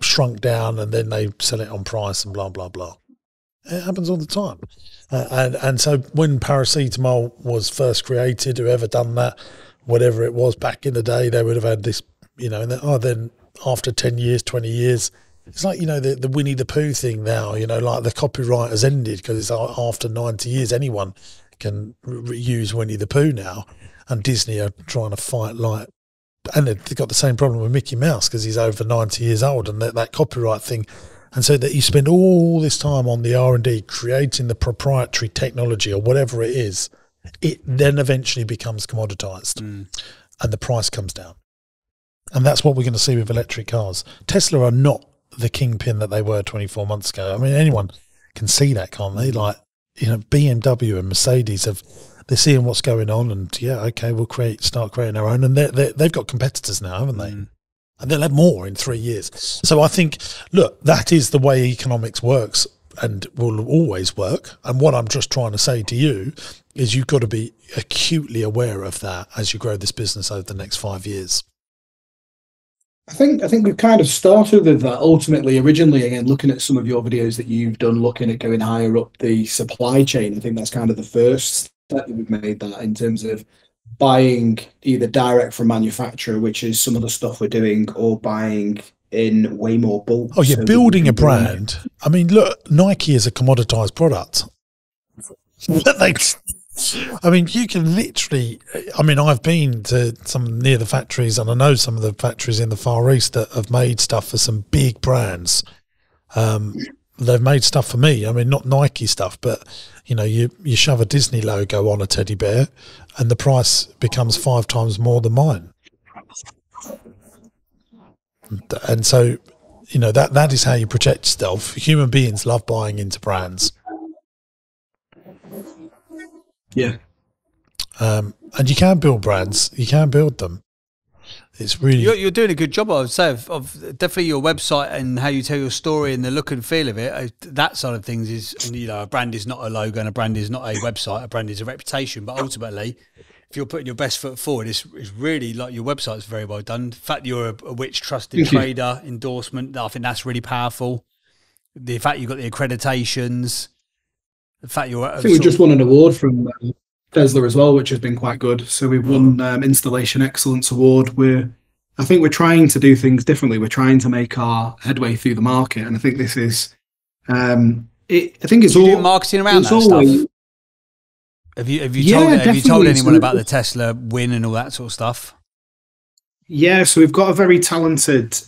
shrunk down, and then they sell it on price and blah blah blah. It happens all the time, and so when paracetamol was first created, whoever done that whatever it was back in the day, they would have had this, you know, and then after 10 years, 20 years, it's like, you know, the Winnie the Pooh thing now, you know, like the copyright has ended because it's after 90 years, anyone can use Winnie the Pooh now. And Disney are trying to fight like, and they've got the same problem with Mickey Mouse because he's over 90 years old, and that copyright thing. And so that you spend all this time on the R&D creating the proprietary technology or whatever it is, it then eventually becomes commoditized and the price comes down. And that's what we're going to see with electric cars. Tesla are not the kingpin that they were 24 months ago. I mean, anyone can see that, can't they? Like, you know, BMW and Mercedes they're seeing what's going on, and yeah, okay, we'll start creating our own, and they've got competitors now, haven't they? And they'll have more in 3 years. So I think, look, that is the way economics works and will always work. And what I'm just trying to say to you is you've got to be acutely aware of that as you grow this business over the next 5 years. I think we've kind of started with that ultimately. Originally, again, looking at some of your videos that you've done, looking at going higher up the supply chain, I think that's kind of the first step that we've made, that in terms of buying either direct from manufacturer, which is some of the stuff we're doing, or buying in way more bulk. Oh, you're building a brand. I mean, look, Nike is a commoditized product. I mean, you can literally, I mean, I've been to some near the factories, and I know some of the factories in the Far East that have made stuff for some big brands. They've made stuff for me. I mean, not Nike stuff, but, you know, you shove a Disney logo on a teddy bear and the price becomes 5 times more than mine. And so, you know, that is how you protect yourself. Human beings love buying into brands. Yeah. And you can build brands. You can build them. It's really... You're doing a good job, I would say, of definitely your website and how you tell your story and the look and feel of it. That side of things is, you know, a brand is not a logo and a brand is not a website. A brand is a reputation. But ultimately, if you're putting your best foot forward, it's really like your website's very well done. The fact you're a Which Trusted Trader endorsement, I think that's really powerful. The fact you've got the accreditations, the fact you're... I think we just won an award from... Tesla as well, which has been quite good. So we've won Installation Excellence Award. I think we're trying to do things differently. We're trying to make our headway through the market, and I think this is. I think it's all doing marketing around that stuff. Have you told anyone about the Tesla win and all that sort of stuff? Yeah, so we've got a very talented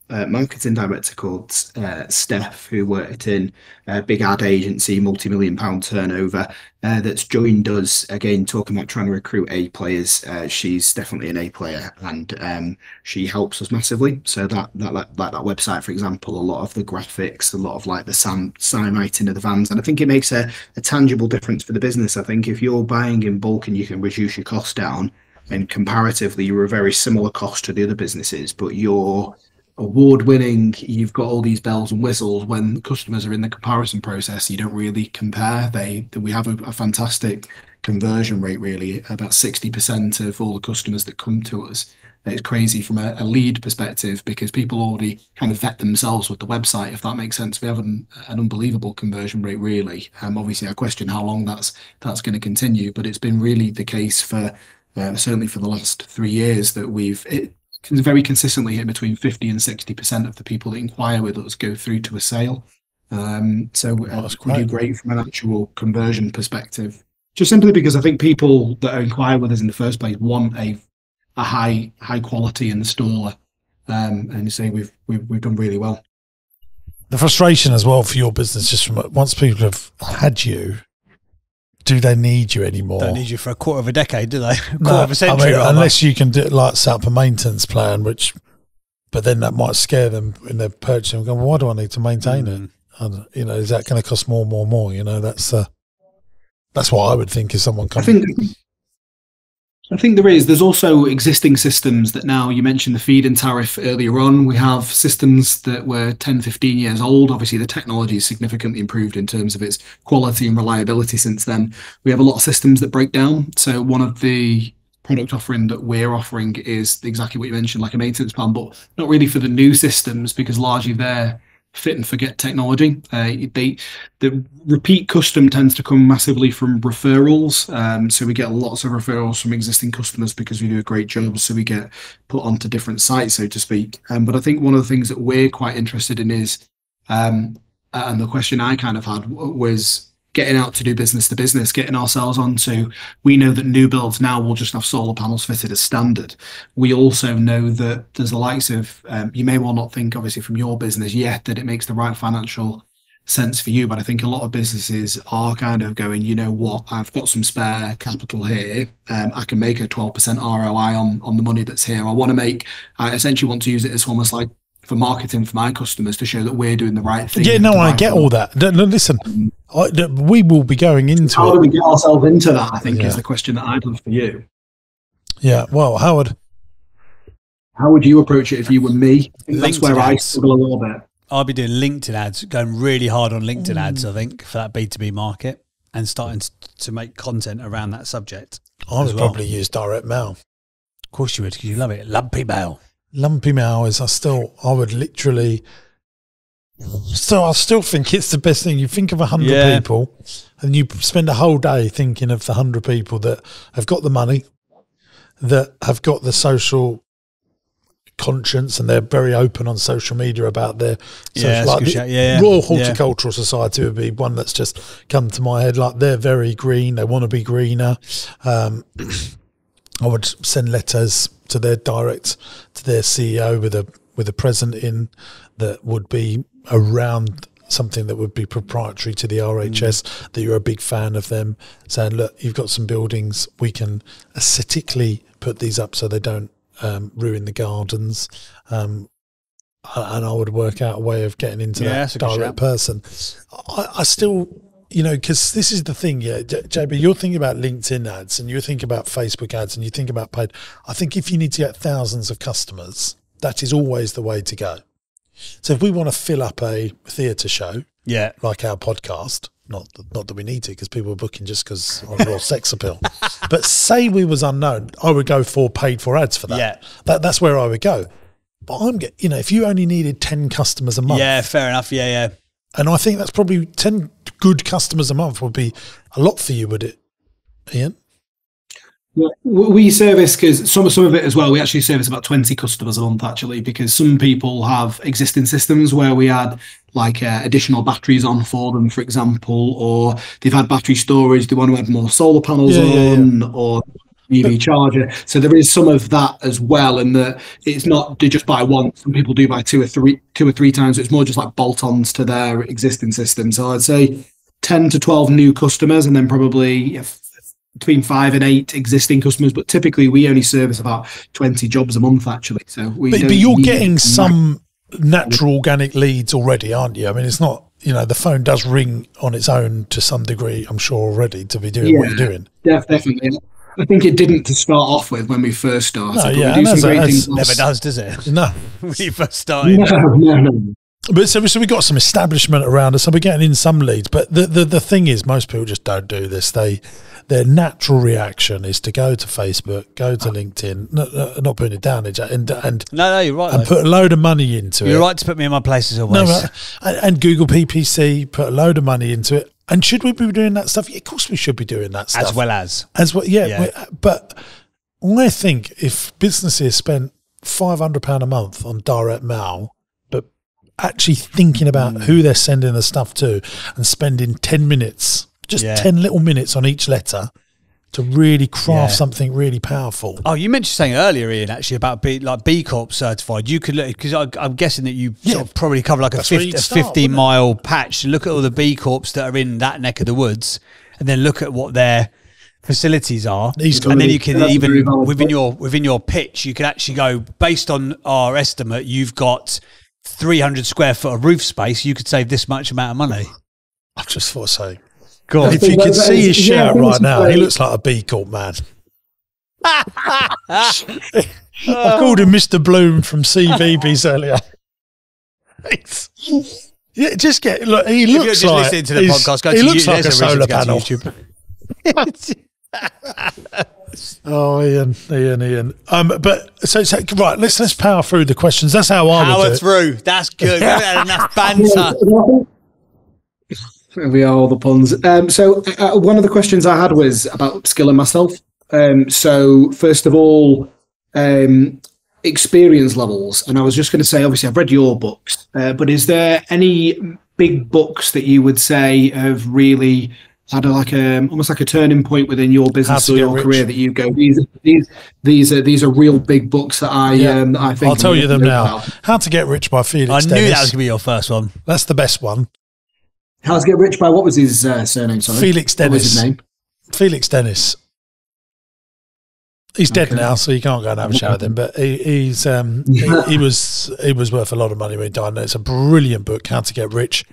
marketing director called Steph, who worked in a big ad agency, multi-million-pound turnover, that's joined us, again, talking about trying to recruit A players. She's definitely an A player, and she helps us massively. So that website, for example, a lot of the graphics, a lot of like the sign writing of the vans, and I think it makes a tangible difference for the business. I think if you're buying in bulk and you can reduce your cost down, and comparatively you're a very similar cost to the other businesses, but you're award-winning, you've got all these bells and whistles. When customers are in the comparison process, you don't really compare. We have a fantastic conversion rate, really. About 60% of all the customers that come to us. It's crazy from a lead perspective, because people already kind of vet themselves with the website, if that makes sense. We have an unbelievable conversion rate, really. Obviously, I question how long that's going to continue, but it's been really the case for certainly for the last 3 years that it can very consistently hit between 50 and 60% of the people that inquire with us go through to a sale. So we do great from an actual conversion perspective, just simply because I think people that inquire with us in the first place want a high quality installer, and you say we've done really well. The frustration as well for your business, just from once people have had you, do they need you anymore? Don't need you for a quarter of a decade, do they? Quarter of a century, unless you can do like set up a maintenance plan, but then that might scare them in their purchasing and go, well, why do I need to maintain it? And, you know, is that going to cost more? You know, that's what I would think if someone comes. I think there's also existing systems that now, you mentioned the feed-in tariff earlier on. We have systems that were 10, 15 years old. Obviously, the technology has significantly improved in terms of its quality and reliability since then. We have a lot of systems that break down. So one of the product offering that we're offering is exactly what you mentioned, like a maintenance plan, but not really for the new systems, because largely they're fit and forget technology. The repeat custom tends to come massively from referrals. So we get lots of referrals from existing customers because we do a great job. So we get put onto different sites, so to speak. But I think one of the things that we're quite interested in is, and the question I kind of had was getting out to do business to business, getting ourselves onto, we know that new builds now will just have solar panels fitted as standard. We also know that there's the likes of, you may well not think obviously from your business yet that it makes the right financial sense for you, but I think a lot of businesses are kind of going, you know what, I've got some spare capital here, I can make a 12% ROI on the money that's here. I essentially want to use it as almost like for marketing for my customers to show that we're doing the right thing. Yeah, no, I get all that. No, listen, we will be going into How do we get ourselves into that, I think, is the question that I'd have for you. Yeah, well, Howard, how would you approach it if you were me? I think that's where I struggle a little bit. I'll be doing LinkedIn ads, going really hard on LinkedIn ads, I think, for that B2B market, and starting to make content around that subject. I would probably use direct mail. Of course you would, because you love it. Lumpy mail. Lumpy mail is, I would literally, so I still think it's the best thing. You think of 100 people and you spend a whole day thinking of the 100 people that have got the money, that have got the social conscience, and they're very open on social media about their Royal Horticultural Society would be one that's just come to my head. Like, they're very green, they want to be greener. I would send letters to their CEO with a present in that would be around something that would be proprietary to the RHS, that you're a big fan of them, saying, look, you've got some buildings, we can aesthetically put these up so they don't ruin the gardens. And I would work out a way of getting into that direct person. I still, because this is the thing, JB, you're thinking about LinkedIn ads and you're thinking about Facebook ads and you think about paid. I think if you need to get thousands of customers, that is always the way to go. So if we want to fill up a theatre show, like our podcast, not that we need to, because people are booking just because of raw sex appeal, but say we was unknown, I would go for paid for ads for that. That's where I would go. But if you only needed 10 customers a month. Fair enough. And I think that's probably 10 good customers a month would be a lot for you, would it, Ian? Yeah, we service, because some of it as well, we actually service about 20 customers a month, actually, because some people have existing systems where we add like additional batteries on for them, for example, or they've had battery storage, they want to add more solar panels or EV charger. So there is some of that as well, and that it's not they just buy one. Some people do buy two or three times. It's more just like bolt-ons to their existing system. So I'd say 10 to 12 new customers, and then probably between 5 and 8 existing customers. But typically we only service about 20 jobs a month, actually. So but you're getting some natural organic leads already, aren't you? I mean, it's not, the phone does ring on its own to some degree, I'm sure, already, to be doing what you're doing. Definitely. I think it didn't to start off with when we first started. No, we do some great things. Never does it? No. When you first started. No. But so we got some establishment around us, so we're getting in some leads. But the thing is, most people just don't do this. Their natural reaction is to go to Facebook, go to LinkedIn, not putting it down, and no, you're right, and put a load of money into it. You're right to put me in my place as always. No, and Google PPC, put a load of money into it. And should we be doing that stuff? Yeah, of course we should be doing that stuff. As well. But I think if businesses spent £500 a month on direct mail, but actually thinking about who they're sending the stuff to and spending 10 minutes, just 10 little minutes on each letter to really craft something really powerful. Oh, you mentioned something earlier, Ian, actually, about B Corp certified. You could look, because I'm guessing that you sort of probably cover like a 50-mile patch. Look at all the B Corps that are in that neck of the woods, and then look at what their facilities are. And then you can even, within your pitch, you can actually go, based on our estimate, you've got 300 square foot of roof space. You could save this much amount of money. I just thought so. God. If you could see his shout right now, he looks like a B Corp man. I called him Mr. Bloom from CVBs earlier. Yeah, just get look. He looks just like listening to the podcast. Go he to looks you, like a solar panel. Oh, Ian. But so right, let's power through the questions. That's how I would do it. Through. That's good. We haven't had enough banter. There we are, all the puns. So one of the questions I had was about upskilling myself. So first of all, experience levels. And I was just going to say, obviously, I've read your books, but is there any big books that you would say have really had almost like a turning point within your business or your career that you go, these are real big books that I think I'll tell you them now. How to Get Rich by Felix Dennis. I knew that was going to be your first one. That's the best one. How to Get Rich by, what was his surname? Sorry, Felix Dennis. What was his name? Felix Dennis. He's dead now, so you can't go and have a chat with him. But he was worth a lot of money when he died. It's a brilliant book, How to Get Rich.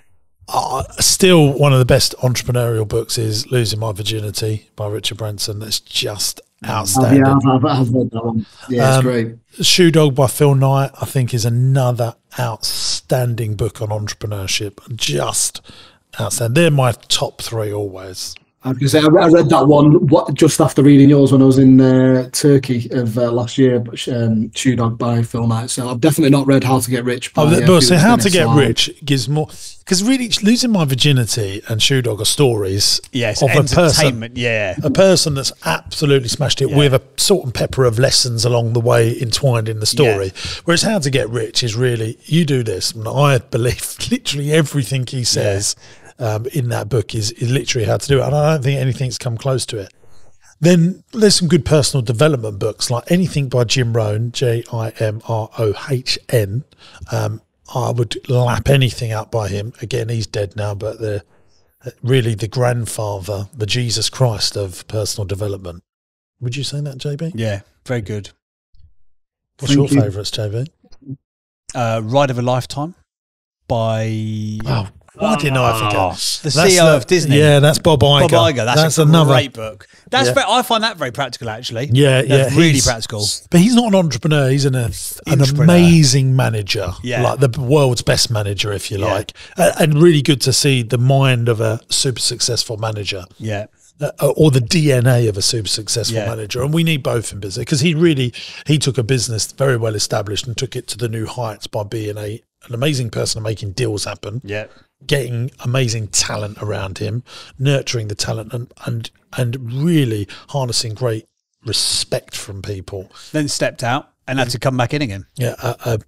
Still, one of the best entrepreneurial books is Losing My Virginity by Richard Branson. That's just outstanding. I've read that one. Yeah, it's great. Shoe Dog by Phil Knight, I think, is another outstanding book on entrepreneurship. Just outstanding. They're my top three always. I was going to say, I read that one just after reading yours when I was in Turkey of last year, Shoe Dog by Phil Knight. So I've definitely not read How to Get Rich. But How to Get Rich gives more, because really Losing My Virginity and Shoe Dog are stories of a person, a person that's absolutely smashed it with a salt and pepper of lessons along the way entwined in the story. Whereas How to Get Rich is really, you do this. And I believe literally everything he says in that book is literally how to do it. And I don't think anything's come close to it. Then there's some good personal development books, like anything by Jim Rohn, Jimrohn. I would lap anything up by him. Again, he's dead now, but really the grandfather, the Jesus Christ of personal development. Would you say that, JB? Yeah, very good. What's your favourites, JB? Ride of a Lifetime by... Why didn't I think the CEO of Disney? Yeah, that's Bob Iger. Bob Iger. That's another great book. I find that very practical, actually. Yeah, really practical. But he's not an entrepreneur. He's an amazing manager, like the world's best manager, if you like, and really good to see the mind of a super successful manager. Yeah. Or the DNA of a super successful manager. And we need both in business, because he took a business very well established and took it to the new heights by being an amazing person and making deals happen. Yeah. Getting amazing talent around him, nurturing the talent and really harnessing great respect from people. Then stepped out and had to come back in again. Yeah,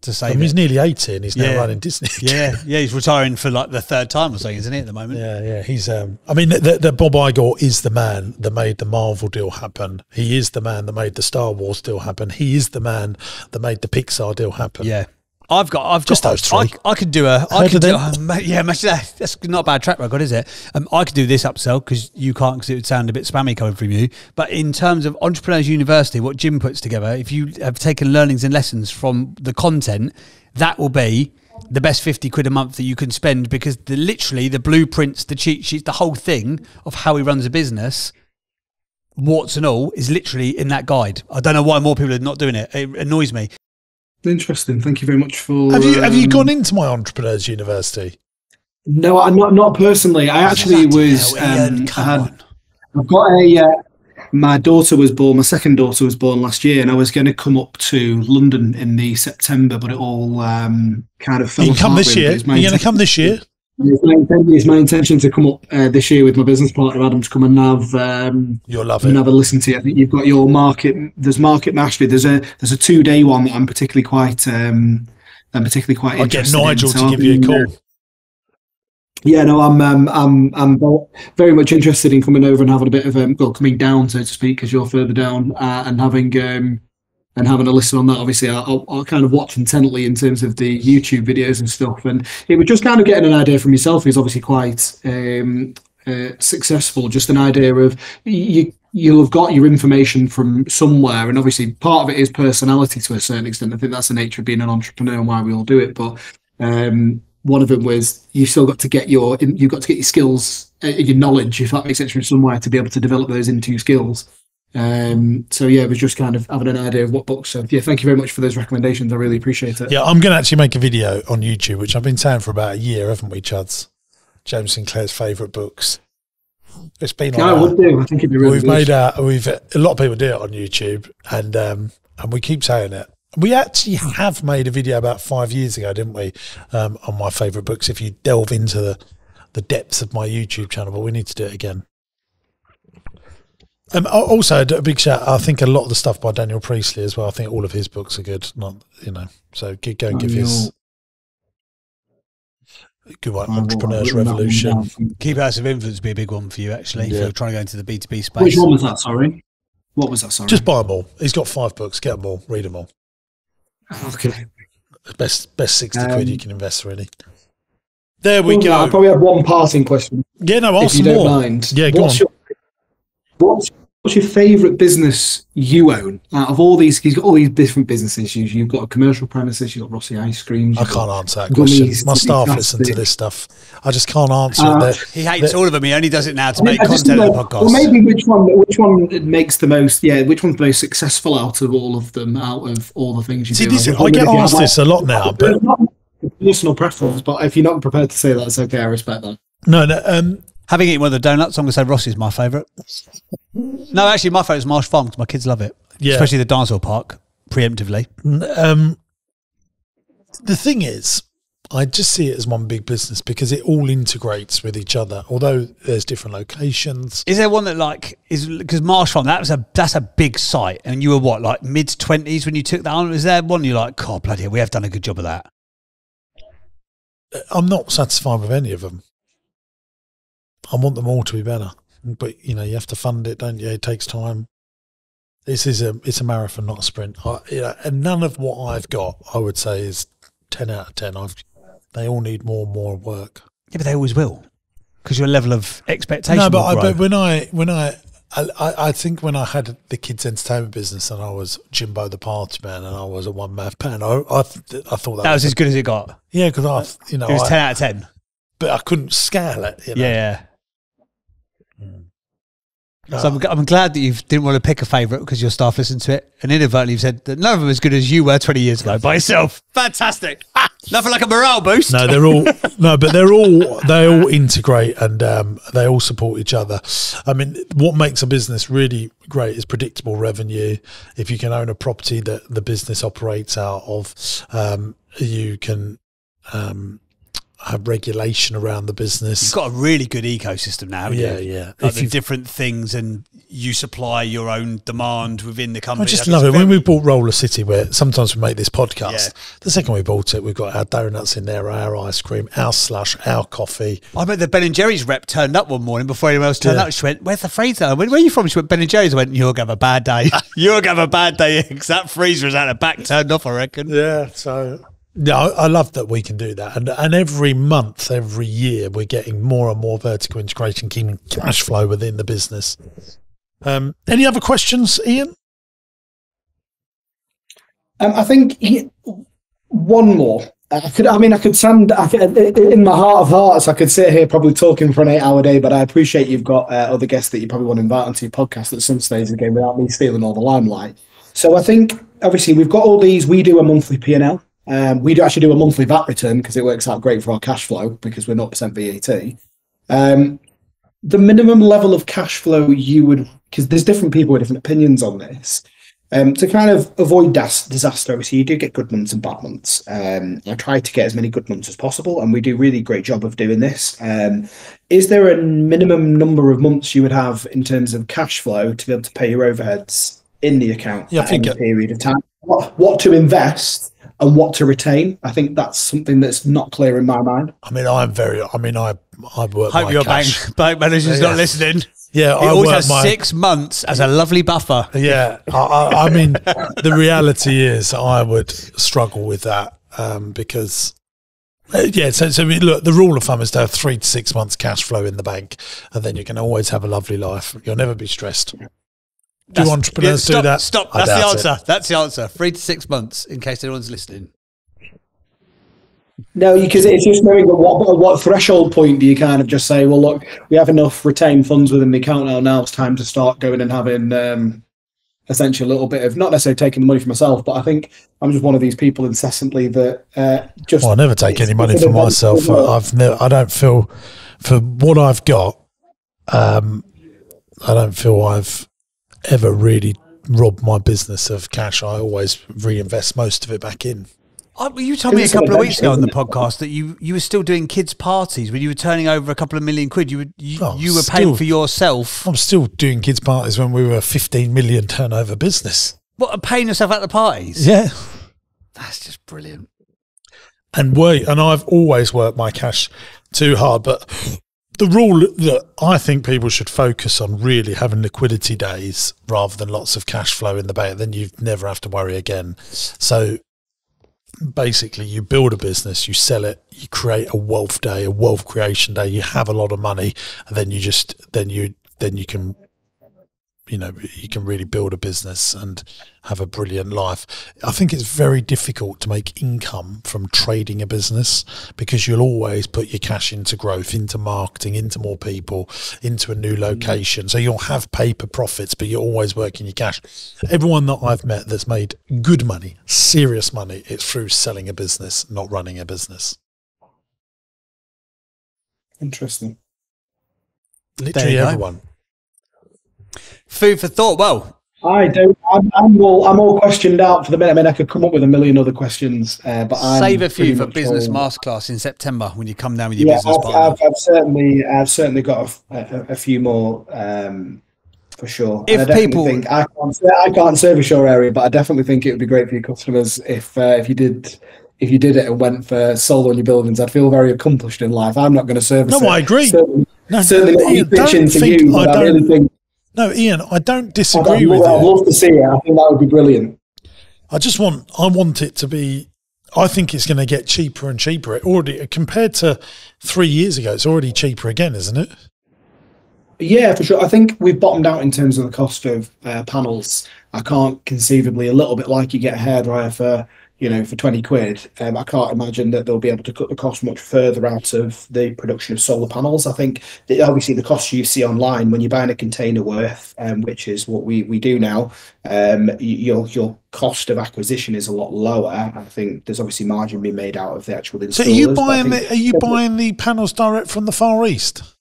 to save he's nearly 80 and he's now running Disney. Yeah, he's retiring for like the third time or something, isn't he, at the moment? Yeah. He's I mean, the Bob Iger is the man that made the Marvel deal happen. He is the man that made the Star Wars deal happen. He is the man that made the Pixar deal happen. Yeah. I've got just those three. I could do that's not a bad track record, is it? I could do this upsell, because you can't, because it would sound a bit spammy coming from you. But in terms of Entrepreneurs University, what Jim puts together, if you have taken learnings and lessons from the content, that will be the best 50 quid a month that you can spend, because literally the blueprints, the cheat sheets, the whole thing of how he runs a business, warts and all, is literally in that guide. I don't know why more people are not doing it. It annoys me. Interesting. Thank you very much for. Have you gone into my Entrepreneurs University? No, I'm not personally. I actually was. I've got my daughter was born. My second daughter was born last year, and I was going to come up to London in the September, but it all kind of fell apart. You come this year? You're going to come this year? It's my intention to come up this year with my business partner Adam to come and have you'll love it. Have a listen to you. I think you've got your market. There's market mastery. There's a 2-day one that I'm particularly quite interested in. I'll get Nigel to give you a call. Yeah, no, I'm very much interested in coming over and having a bit of coming down, so to speak, because you're further down, and having a listen on that. Obviously, I'll kind of watch intently in terms of the YouTube videos and stuff, and it was just kind of getting an idea from yourself. He's obviously quite successful. Just an idea of you'll have got your information from somewhere, and obviously part of it is personality to a certain extent. I think that's the nature of being an entrepreneur and why we all do it. But one of them was you've still got to get your skills, your knowledge, if that makes sense, from somewhere to be able to develop those into skills. So yeah, it was just kind of having an idea of what books. So yeah, thank you very much for those recommendations. I really appreciate it. Yeah, I'm going to actually make a video on YouTube, which I've been saying for about a year, haven't we, Chuds? James Sinclair's favourite books. It's been I would do. I think it'd be really good. A lot of people do it on YouTube, and we keep saying it. We actually have made a video about 5 years ago, didn't we? On my favourite books. If you delve into the depths of my YouTube channel, but we need to do it again. Also, a big shout. I think a lot of the stuff by Daniel Priestley as well. I think all of his books are good. So go and give his good one. Entrepreneurship Revolution. Keep House of Influence be a big one for you, actually. If you're trying to go into the B2B space. Which one was that? Sorry, what was that? Sorry, just buy them all. He's got 5 books. Get them all. Read them all. Okay. Best 60 quid you can invest, really. There we go. I probably have one passing question. Yeah, no, ask if you some don't more. Mind. Yeah, go on. What's your favourite business you own out of all these? He's got all these different businesses. You've got a commercial premises. You've got Rossi Ice Cream. I can't answer that question. My staff listen to this stuff. I just can't answer it. He hates all of them. He only does it now to make content of the podcast. Well, maybe which one makes the most? Yeah, which one's the most successful out of all of them? Out of all the things you do? I get asked this a lot now, but it's not personal preference. But if you're not prepared to say that, it's okay. I respect that. No. Having eaten one of the donuts, I'm going to say Rossi's my favourite. No, actually, my favourite is Marsh Farm because my kids love it. Yeah. Especially the dinosaur park, preemptively. The thing is, I just see it as one big business because it all integrates with each other, although there's different locations. Is there one that is because Marsh Farm, that's a big site, and you were what, like mid-20s when you took that on? Is there one you're like, God, bloody hell, we have done a good job of that? I'm not satisfied with any of them. I want them all to be better, but you have to fund it, don't you? It takes time. It's a marathon, not a sprint. And none of what I've got, I would say, is 10 out of 10. They all need more and more work. Yeah, but they always will, because your level of expectation. No, but when I think when I had the kids' entertainment business and I was Jimbo the Partyman and I was a one-man band, I thought that was as good as it got. Yeah, because it was 10 out of 10, but I couldn't scale it. Yeah. So I'm glad that you didn't want to pick a favourite because your staff listened to it, and inadvertently you've said that none of them are as good as you were 20 years ago by yourself. Fantastic! Nothing like a morale boost. No, they all integrate and they all support each other. I mean, what makes a business really great is predictable revenue. If you can own a property that the business operates out of, you can have regulation around the business. You've got a really good ecosystem now, haven't you? Yeah. Like the different things, and you supply your own demand within the company. I just love it. When we bought Roller City, where sometimes we make this podcast, the second we bought it, we've got our donuts in there, our ice cream, our slush, our coffee. I bet the Ben & Jerry's rep turned up one morning before anyone else turned up. She went, "Where's the freezer?" I went, "Where are you from?" She went, "Ben & Jerry's." I went, "You're going to have a bad day. You're going to have a bad day, because that freezer is out the back turned off, I reckon." Yeah, so... Yeah, I love that we can do that. And every month, every year, we're getting more and more vertical integration, keeping cash flow within the business. Any other questions, Ian? I think one more. In my heart of hearts, I could sit here probably talking for an 8-hour day, but I appreciate you've got other guests that you probably want to invite onto your podcast at some stage again without me stealing all the limelight. So I think, obviously, we've got all these. We do a monthly P&L. We do actually do a monthly VAT return because it works out great for our cash flow because we're 0% VAT. The minimum level of cash flow you would, because there's different people with different opinions on this, to kind of avoid disaster, obviously you do get good months and bad months. I try to get as many good months as possible, and we do a really great job of doing this. Is there a minimum number of months you would have in terms of cash flow to be able to pay your overheads in the account at any period of time? What to invest and what to retain? I think that's something that's not clear in my mind. I work Hope my your cash. bank manager's not listening. Yeah, he always has 6 months as a lovely buffer. Yeah, I mean, the reality is I would struggle with that because, look, the rule of thumb is to have 3 to 6 months cash flow in the bank, and then you can always have a lovely life. You'll never be stressed. Do entrepreneurs do that? Stop. That's the answer. That's the answer. 3 to 6 months, in case anyone's listening. No, because it's just knowing what threshold point do you kind of just say, well, look, we have enough retained funds within the account now. It's time to start going and having essentially a little bit of, not necessarily taking the money for myself, but I think I'm just one of these people incessantly that I never take any money for myself. I don't feel, for what I've got, I don't feel I've ever really robbed my business of cash. I always reinvest most of it back in. You told me a couple of weeks ago on the podcast that you were still doing kids' parties when you were turning over a couple of million quid. You were paying for yourself. I'm still doing kids' parties when we were a 15 million turnover business. What, paying yourself at the parties? Yeah. That's just brilliant. And I've always worked my cash too hard, but the rule that I think people should focus on really having liquidity days rather than lots of cash flow in the bank, then you never have to worry again. So basically you build a business, you sell it, you create a wealth day, a wealth creation day, you have a lot of money, and then you can, you can really build a business and have a brilliant life. I think it's very difficult to make income from trading a business because you'll always put your cash into growth, into marketing, into more people, into a new location. So you'll have paper profits, but you're always working your cash. Everyone that I've met that's made good money, serious money, it's through selling a business, not running a business. Interesting. Literally everyone. Food for thought. Well, I'm all questioned out for the minute. I mean, I could come up with a million other questions, but save a few for business masterclass in September when you come down with your business partner. I've certainly got a few more for sure. If people think I can't service your area, but I definitely think it would be great for your customers if you did it and went for solar on your buildings. I'd feel very accomplished in life. I'm not going to service it. No, I agree. Certainly not pitching to you, but I really think. No, Ian, I don't disagree with you. I'd love to see it. I think that would be brilliant. I want it to be, I think it's going to get cheaper and cheaper. It already, compared to 3 years ago, it's already cheaper again, isn't it? Yeah, for sure. I think we've bottomed out in terms of the cost of panels. I can't conceivably, a little bit like you get a hairdryer for 20 quid. I can't imagine that they'll be able to cut the cost much further out of the production of solar panels. I think that obviously the costs you see online when you're buying a container worth, which is what we do now, your cost of acquisition is a lot lower. I think there's obviously margin being made out of the actual installers. So are you buying the panels direct from the Far East?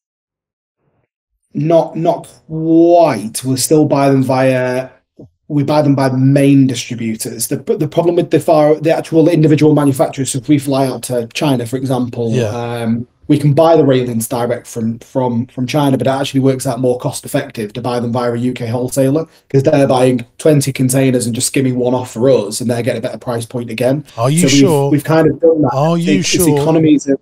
Not quite. We'll still buy them we buy them by main distributors. The problem with the actual individual manufacturers, so if we fly out to China, for example, we can buy the railings direct from China, but it actually works out more cost effective to buy them via a UK wholesaler because they're buying 20 containers and just skimming one off for us, and they're getting a better price point again. Are you sure? We've kind of done that. Are you sure? It's economies of,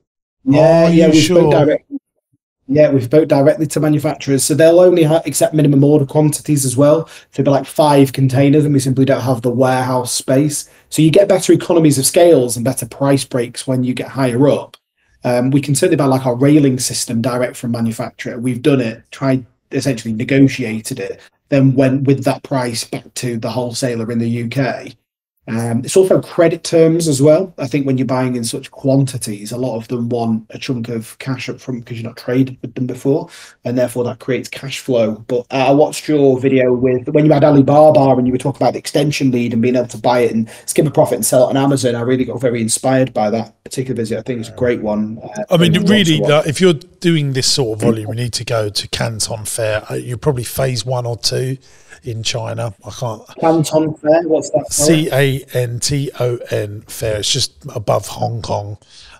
we've spoke directly to manufacturers, so they'll only accept minimum order quantities as well. So it'll be like 5 containers, and we simply don't have the warehouse space. So you get better economies of scales and better price breaks when you get higher up. We can certainly buy like our railing system direct from manufacturer. We've done it, essentially negotiated it, then went with that price back to the wholesaler in the UK. It's also credit terms as well. I think when you're buying in such quantities, a lot of them want a chunk of cash up front because you've not traded with them before, and therefore that creates cash flow. But I watched your video when you had Alibaba and you were talking about the extension lead and being able to buy it and skip a profit and sell it on Amazon. I really got very inspired by that particular visit. I think it's a great one. I mean, really, if you're doing this sort of volume, you need to go to Canton Fair. You're probably phase 1 or 2. In China. Canton Fair, what's that? Canton Fair. It's just above Hong Kong.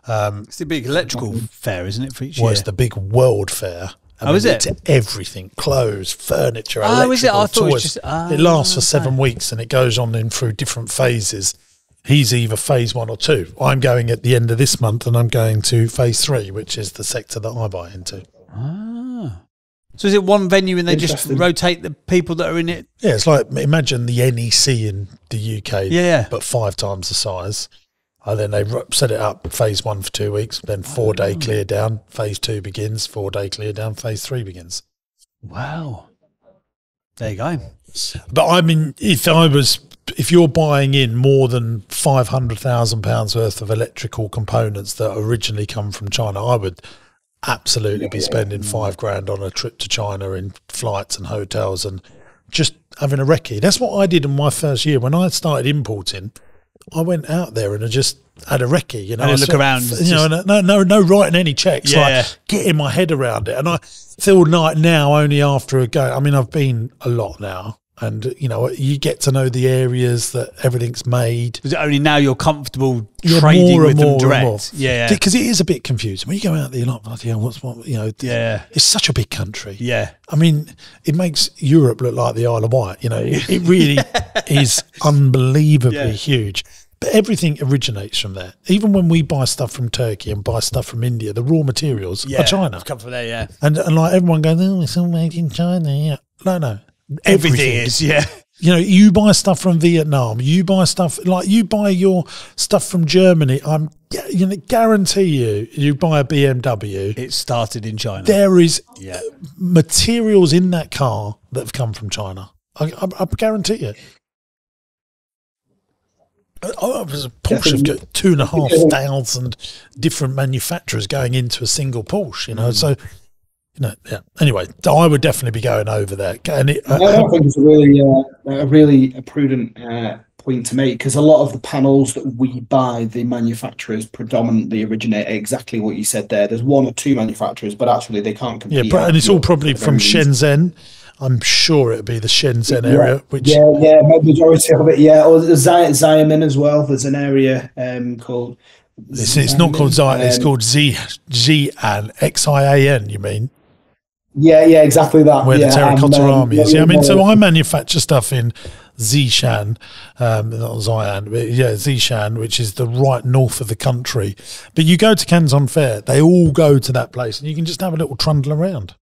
It's the big electrical fair, isn't it, for each year? It's the big world fair. Is it? It's everything, clothes, furniture, electrical, is it? I thought toys. It was just, it lasts for 7 weeks and it goes on through different phases. He's either phase 1 or 2. I'm going at the end of this month and I'm going to phase 3, which is the sector that I buy into. So is it one venue and they just rotate the people that are in it? Yeah, it's like, imagine the NEC in the UK, but 5 times the size. And then they set it up, phase 1 for 2 weeks, then 4-day clear down, phase 2 begins, 4-day clear down, phase 3 begins. Wow. There you go. But I mean, if you're buying in more than £500,000 worth of electrical components that originally come from China, I would absolutely be spending $5,000 on a trip to China in flights and hotels and just having a recce. That's what I did in my first year when I started importing. I went out there and I just had a recce, you know. And look around, you know, no writing any checks, like getting my head around it. And I feel like now, only after a go, I mean, I've been a lot now. And, you know, you get to know the areas that everything's made. Is it only now you're comfortable trading with them direct? Yeah. Because it is a bit confusing. When you go out there, you're like, bloody hell, what's what, you know. Yeah. It's such a big country. Yeah. I mean, it makes Europe look like the Isle of Wight. You know, it really is unbelievably huge. But everything originates from there. Even when we buy stuff from Turkey and buy stuff from India, the raw materials are China. Come from there, And like everyone goes, oh, it's all made in China. Yeah. No. Everything is, You know, you buy stuff from Vietnam, you buy stuff, like you buy your stuff from Germany, guarantee you buy a BMW. It started in China. There is materials in that car that have come from China. I guarantee it. Oh, it was a Porsche of 2,500 different manufacturers going into a single Porsche, you know, so... No, Anyway, I would definitely be going over there. And I think it's a really prudent point to make, because a lot of the panels that we buy, the manufacturers predominantly originate exactly what you said there. There's one or two manufacturers, but actually they can't compete. Yeah, and it's all probably from Shenzhen. I'm sure it'd be the Shenzhen area. Which majority of it. Yeah, or Xiamen as well. There's an area called. It's not called Xiamen. It's called Xi'an. Xian. You mean? Yeah, exactly that. Where the terracotta army is. I mean, so I manufacture stuff in Zishan, not Xi'an, but Zishan, which is the right north of the country. But you go to Canton Fair, they all go to that place, and you can just have a little trundle around.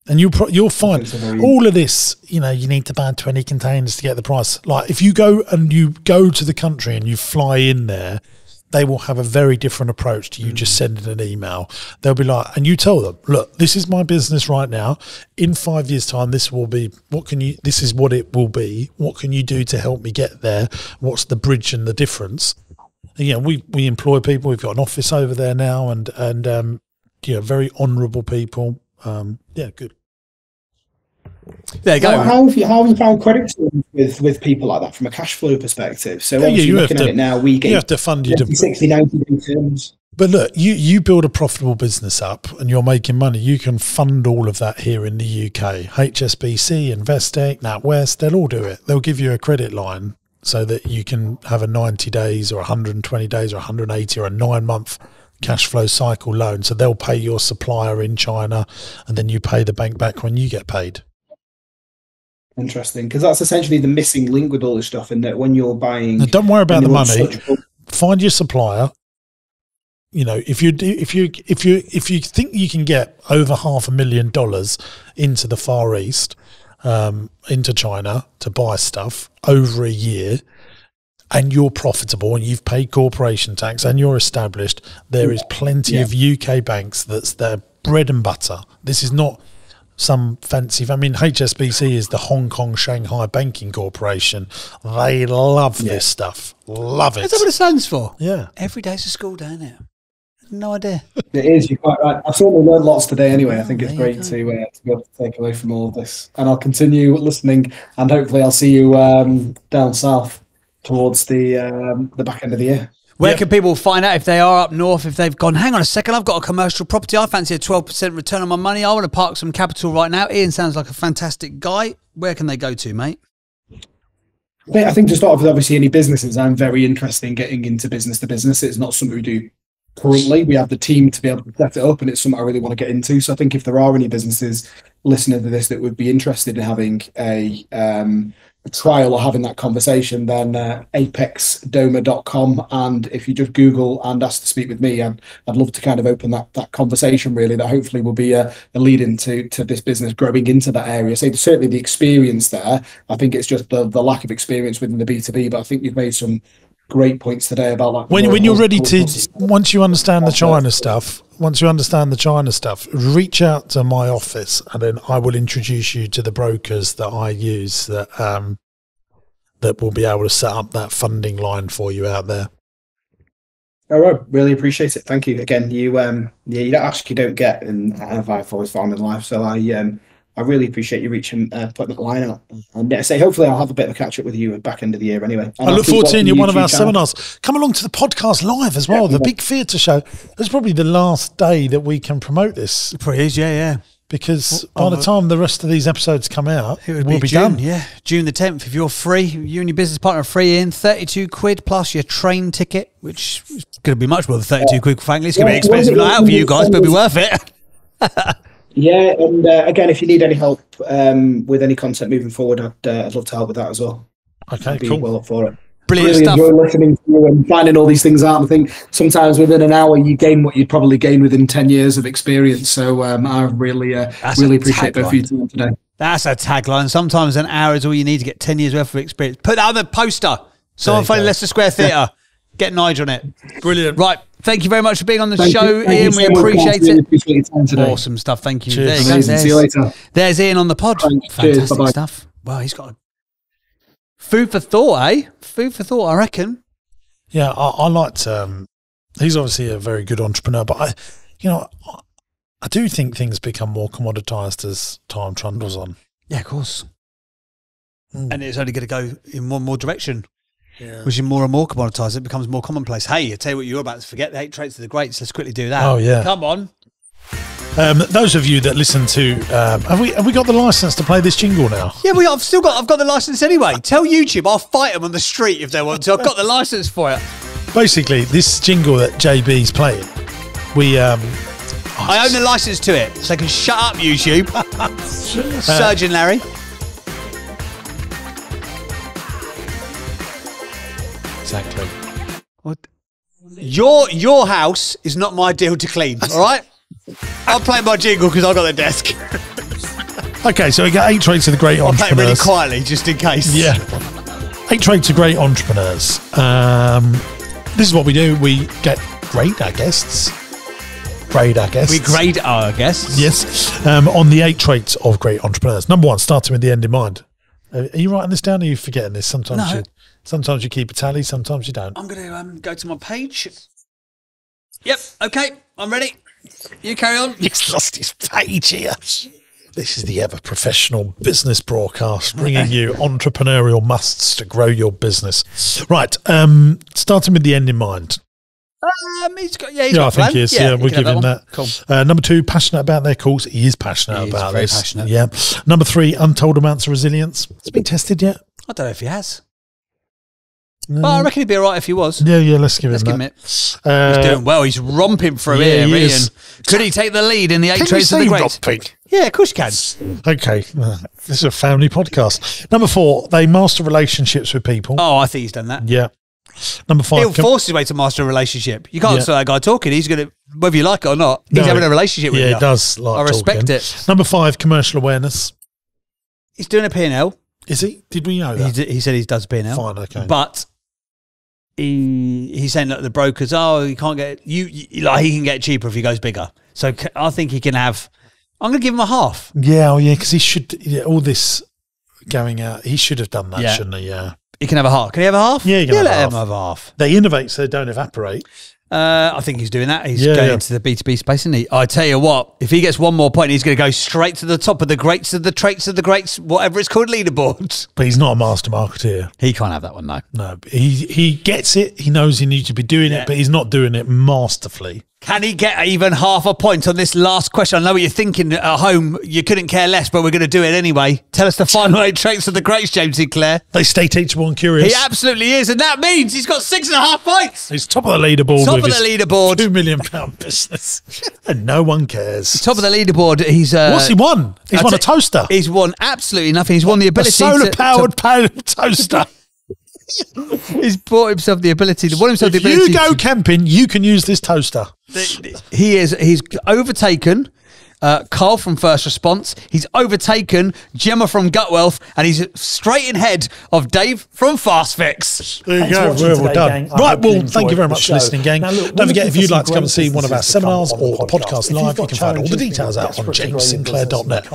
And you'll find all of this, you know, you need to buy 20 containers to get the price. Like if you go to the country and you fly in there, they will have a very different approach to you just sending an email. They'll be like, and you tell them, look, this is my business right now. In 5 years' time, this is what it will be. What can you do to help me get there? What's the bridge and the difference? And, you know, we employ people. We've got an office over there now and very honourable people. Good. There you go. How have you found credit with people like that from a cash flow perspective? So obviously looking at it now, we get, you have to fund your 60, 90 day terms. But look, you build a profitable business up and you're making money, you can fund all of that here in the UK. HSBC, Investec, NatWest, they'll all do it. They'll give you a credit line so that you can have a 90 days or 120 days or 180 or a 9-month cash flow cycle loan. So they'll pay your supplier in China and then you pay the bank back when you get paid. Interesting, because that's essentially the missing link with all this stuff. In that when you're buying, now, don't worry about the money. Find your supplier. You know, if you think you can get over $500,000 into the Far East, into China to buy stuff over a year, and you're profitable and you've paid corporation tax and you're established, there is plenty of UK banks that's their bread and butter. This is not some fancy, I mean, HSBC is the Hong Kong Shanghai Banking Corporation. They love this stuff. Love it. Is that what it stands for? Yeah. Every day's a school day, isn't it? No idea. It is. You're quite right. I've certainly learned lots today anyway. I think it's great to be able to take away from all of this. And I'll continue listening and hopefully I'll see you down south towards the back end of the year. Where can people find out if they are up north, if they've gone, hang on a second, I've got a commercial property, I fancy a 12% return on my money, I want to park some capital right now. Ian sounds like a fantastic guy. Where can they go to, mate? I think to start off with, obviously, any businesses, I'm very interested in getting into business to business. It's not something we do currently. We have the team to be able to set it up, and it's something I really want to get into. So I think if there are any businesses listening to this that would be interested in having a trial or having that conversation, then apexdoma.com, and if you just Google and ask to speak with me, I'd love to kind of open that conversation, really, that hopefully will be a lead into this business growing into that area. So certainly the experience there, I think it's just the lack of experience within the B2B, but I think you've made some great points today about like when you're ready to, once you understand the China stuff, reach out to my office and then I will introduce you to the brokers that I use that will be able to set up that funding line for you out there. All right, really appreciate it. Thank you again. You don't ask, you don't get, and I've always found in life. So I I really appreciate you putting that line out. And say, hopefully I'll have a bit of a catch up with you at back end of the year anyway. And I look forward to seeing you at one of our channel. seminars. Come along to the podcast live as well. The Big Theatre Show. It's probably the last day that we can promote this. It probably is, yeah. Because by the time the rest of these episodes come out, it will be June, done. Yeah, June the 10th. If you're free, you and your business partner are free in, 32 quid plus your train ticket, which is going to be much more than 32 quid, frankly. It's going to be expensive out for you guys, but it'll be worth it. Yeah, and again, if you need any help with any content moving forward, I'd love to help with that as well. Okay, I'd be cool. well up for it. Brilliant really stuff. Enjoy listening to you and finding all these things out. I think sometimes within an hour you gain what you'd probably gain within 10 years of experience. So I really appreciate both of you two today. That's a tagline. Sometimes an hour is all you need to get 10 years worth of experience. Put that on the poster. Someone phone Leicester Square Theatre. Get Nigel on it. Brilliant. Right. Thank you very much for being on the show, Ian. We appreciate it. Appreciate your time today. Awesome stuff. Thank you. Cheers. There you go. See you later. There's Ian on the pod. Thanks. Fantastic Cheers. Bye-bye. stuff. Wow, he's got food for thought, eh? Food for thought, I reckon. Yeah, I liked. He's obviously a very good entrepreneur, but I do think things become more commoditized as time trundles on. Yeah, of course. And it's only going to go in one more direction. Yeah. Which is more and more commoditized. It becomes more commonplace. Hey, I tell you what, you're about to forget the 8 traits of the greats. Let's quickly do that. Oh yeah. Come on. Those of you that listen to, have we got the license to play this jingle now? Yeah, I've got the license anyway. Tell YouTube I'll fight them on the street if they want to. I've got the license for it. Basically, this jingle that JB's playing, I own the license to it, so I can shut up, YouTube. Surgeon Larry. Exactly. What? Your house is not my deal to clean, all right? I'll play my jingle because I've got the desk. Okay, so we got 8 traits of the great I'll play it really entrepreneurs. quietly, just in case. Yeah. 8 traits of great entrepreneurs. This is what we do. We grade our guests. We grade our guests. Yes. On the 8 traits of great entrepreneurs. Number 1, starting with the end in mind. Are you writing this down or are you forgetting this? Sometimes you keep a tally, sometimes you don't. I'm going to go to my page. Yep, okay, I'm ready. You carry on. He's lost his page here. This is the ever professional business broadcast, bringing you entrepreneurial musts to grow your business. Right, starting with the end in mind. He's got a I think he is. Yeah, we'll give him that. Cool. Number 2, passionate about their cause. He is passionate about very this. Passionate. Yeah. Number 3, untold amounts of resilience. Has it been tested yet? I don't know if he has. Well, I reckon he'd be all right if he was. Yeah, let's give him Let's that. give him it. He's doing well. He's romping through here, he Ian. is. Could he take the lead in the 8 Can you traits of the say great? romping? Yeah, of course you can. Okay, this is a family podcast. Number 4, they master relationships with people. Oh, I think he's done that. Yeah. Number 5, He'll force his way to master a relationship. You can't stop that guy talking. He's going to, whether you like it or not, he's having a relationship with you. Yeah, he does like I respect talking. it. Number 5, commercial awareness. He's doing a P&L. Is he? Did we know that? He said he does P&L. Fine, okay. But he's saying that the brokers, he can't get he can get it cheaper if he goes bigger. So I think he can have. I'm going to give him a half. Yeah, because he should. Yeah, all this going out, he should have done that, shouldn't he? Yeah. He can have a half. Can he have a half? Yeah, he can let have him have a half. They innovate so they don't evaporate. I think he's doing that. He's going into the B2B space, isn't he? I tell you what, if he gets one more point, he's going to go straight to the top of the greats of the traits of the greats, whatever it's called, leaderboards. But he's not a master marketeer. He can't have that one, no. No, but he gets it. He knows he needs to be doing it, but he's not doing it masterfully. Can he get even half a point on this last question? I know what you're thinking at home. You couldn't care less, but we're going to do it anyway. Tell us the final 8 traits of the greats, James Sinclair. They stay teachable and curious. He absolutely is, and that means he's got 6.5 points. He's top of the leaderboard. Top of the leaderboard. £2 million business. And no one cares. Top of the leaderboard. He's what's he won? He's won a toaster. He's won absolutely nothing. He's won the ability a solar-powered toaster. He's bought himself the ability. If you go camping, you can use this toaster. He's overtaken Carl from First Response. He's overtaken Gemma from Gut Wealth, and he's straight in head of Dave from Fast Fix. There you go. Well done. Right, well, thank you very much for listening, gang. Don't forget, if you'd like to come and see one of our seminars or podcast live, you can find all the details out on jamessinclair.net.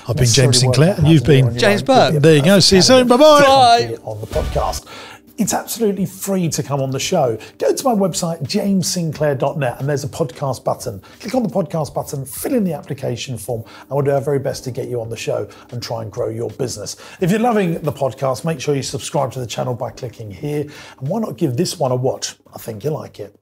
I've been James Sinclair, and you've been James Burke. There you go. See you soon. Bye-bye. Bye. On the podcast. It's absolutely free to come on the show. Go to my website, jamessinclair.net, and there's a podcast button. Click on the podcast button, fill in the application form, and we'll do our very best to get you on the show and try and grow your business. If you're loving the podcast, make sure you subscribe to the channel by clicking here. And why not give this one a watch? I think you'll like it.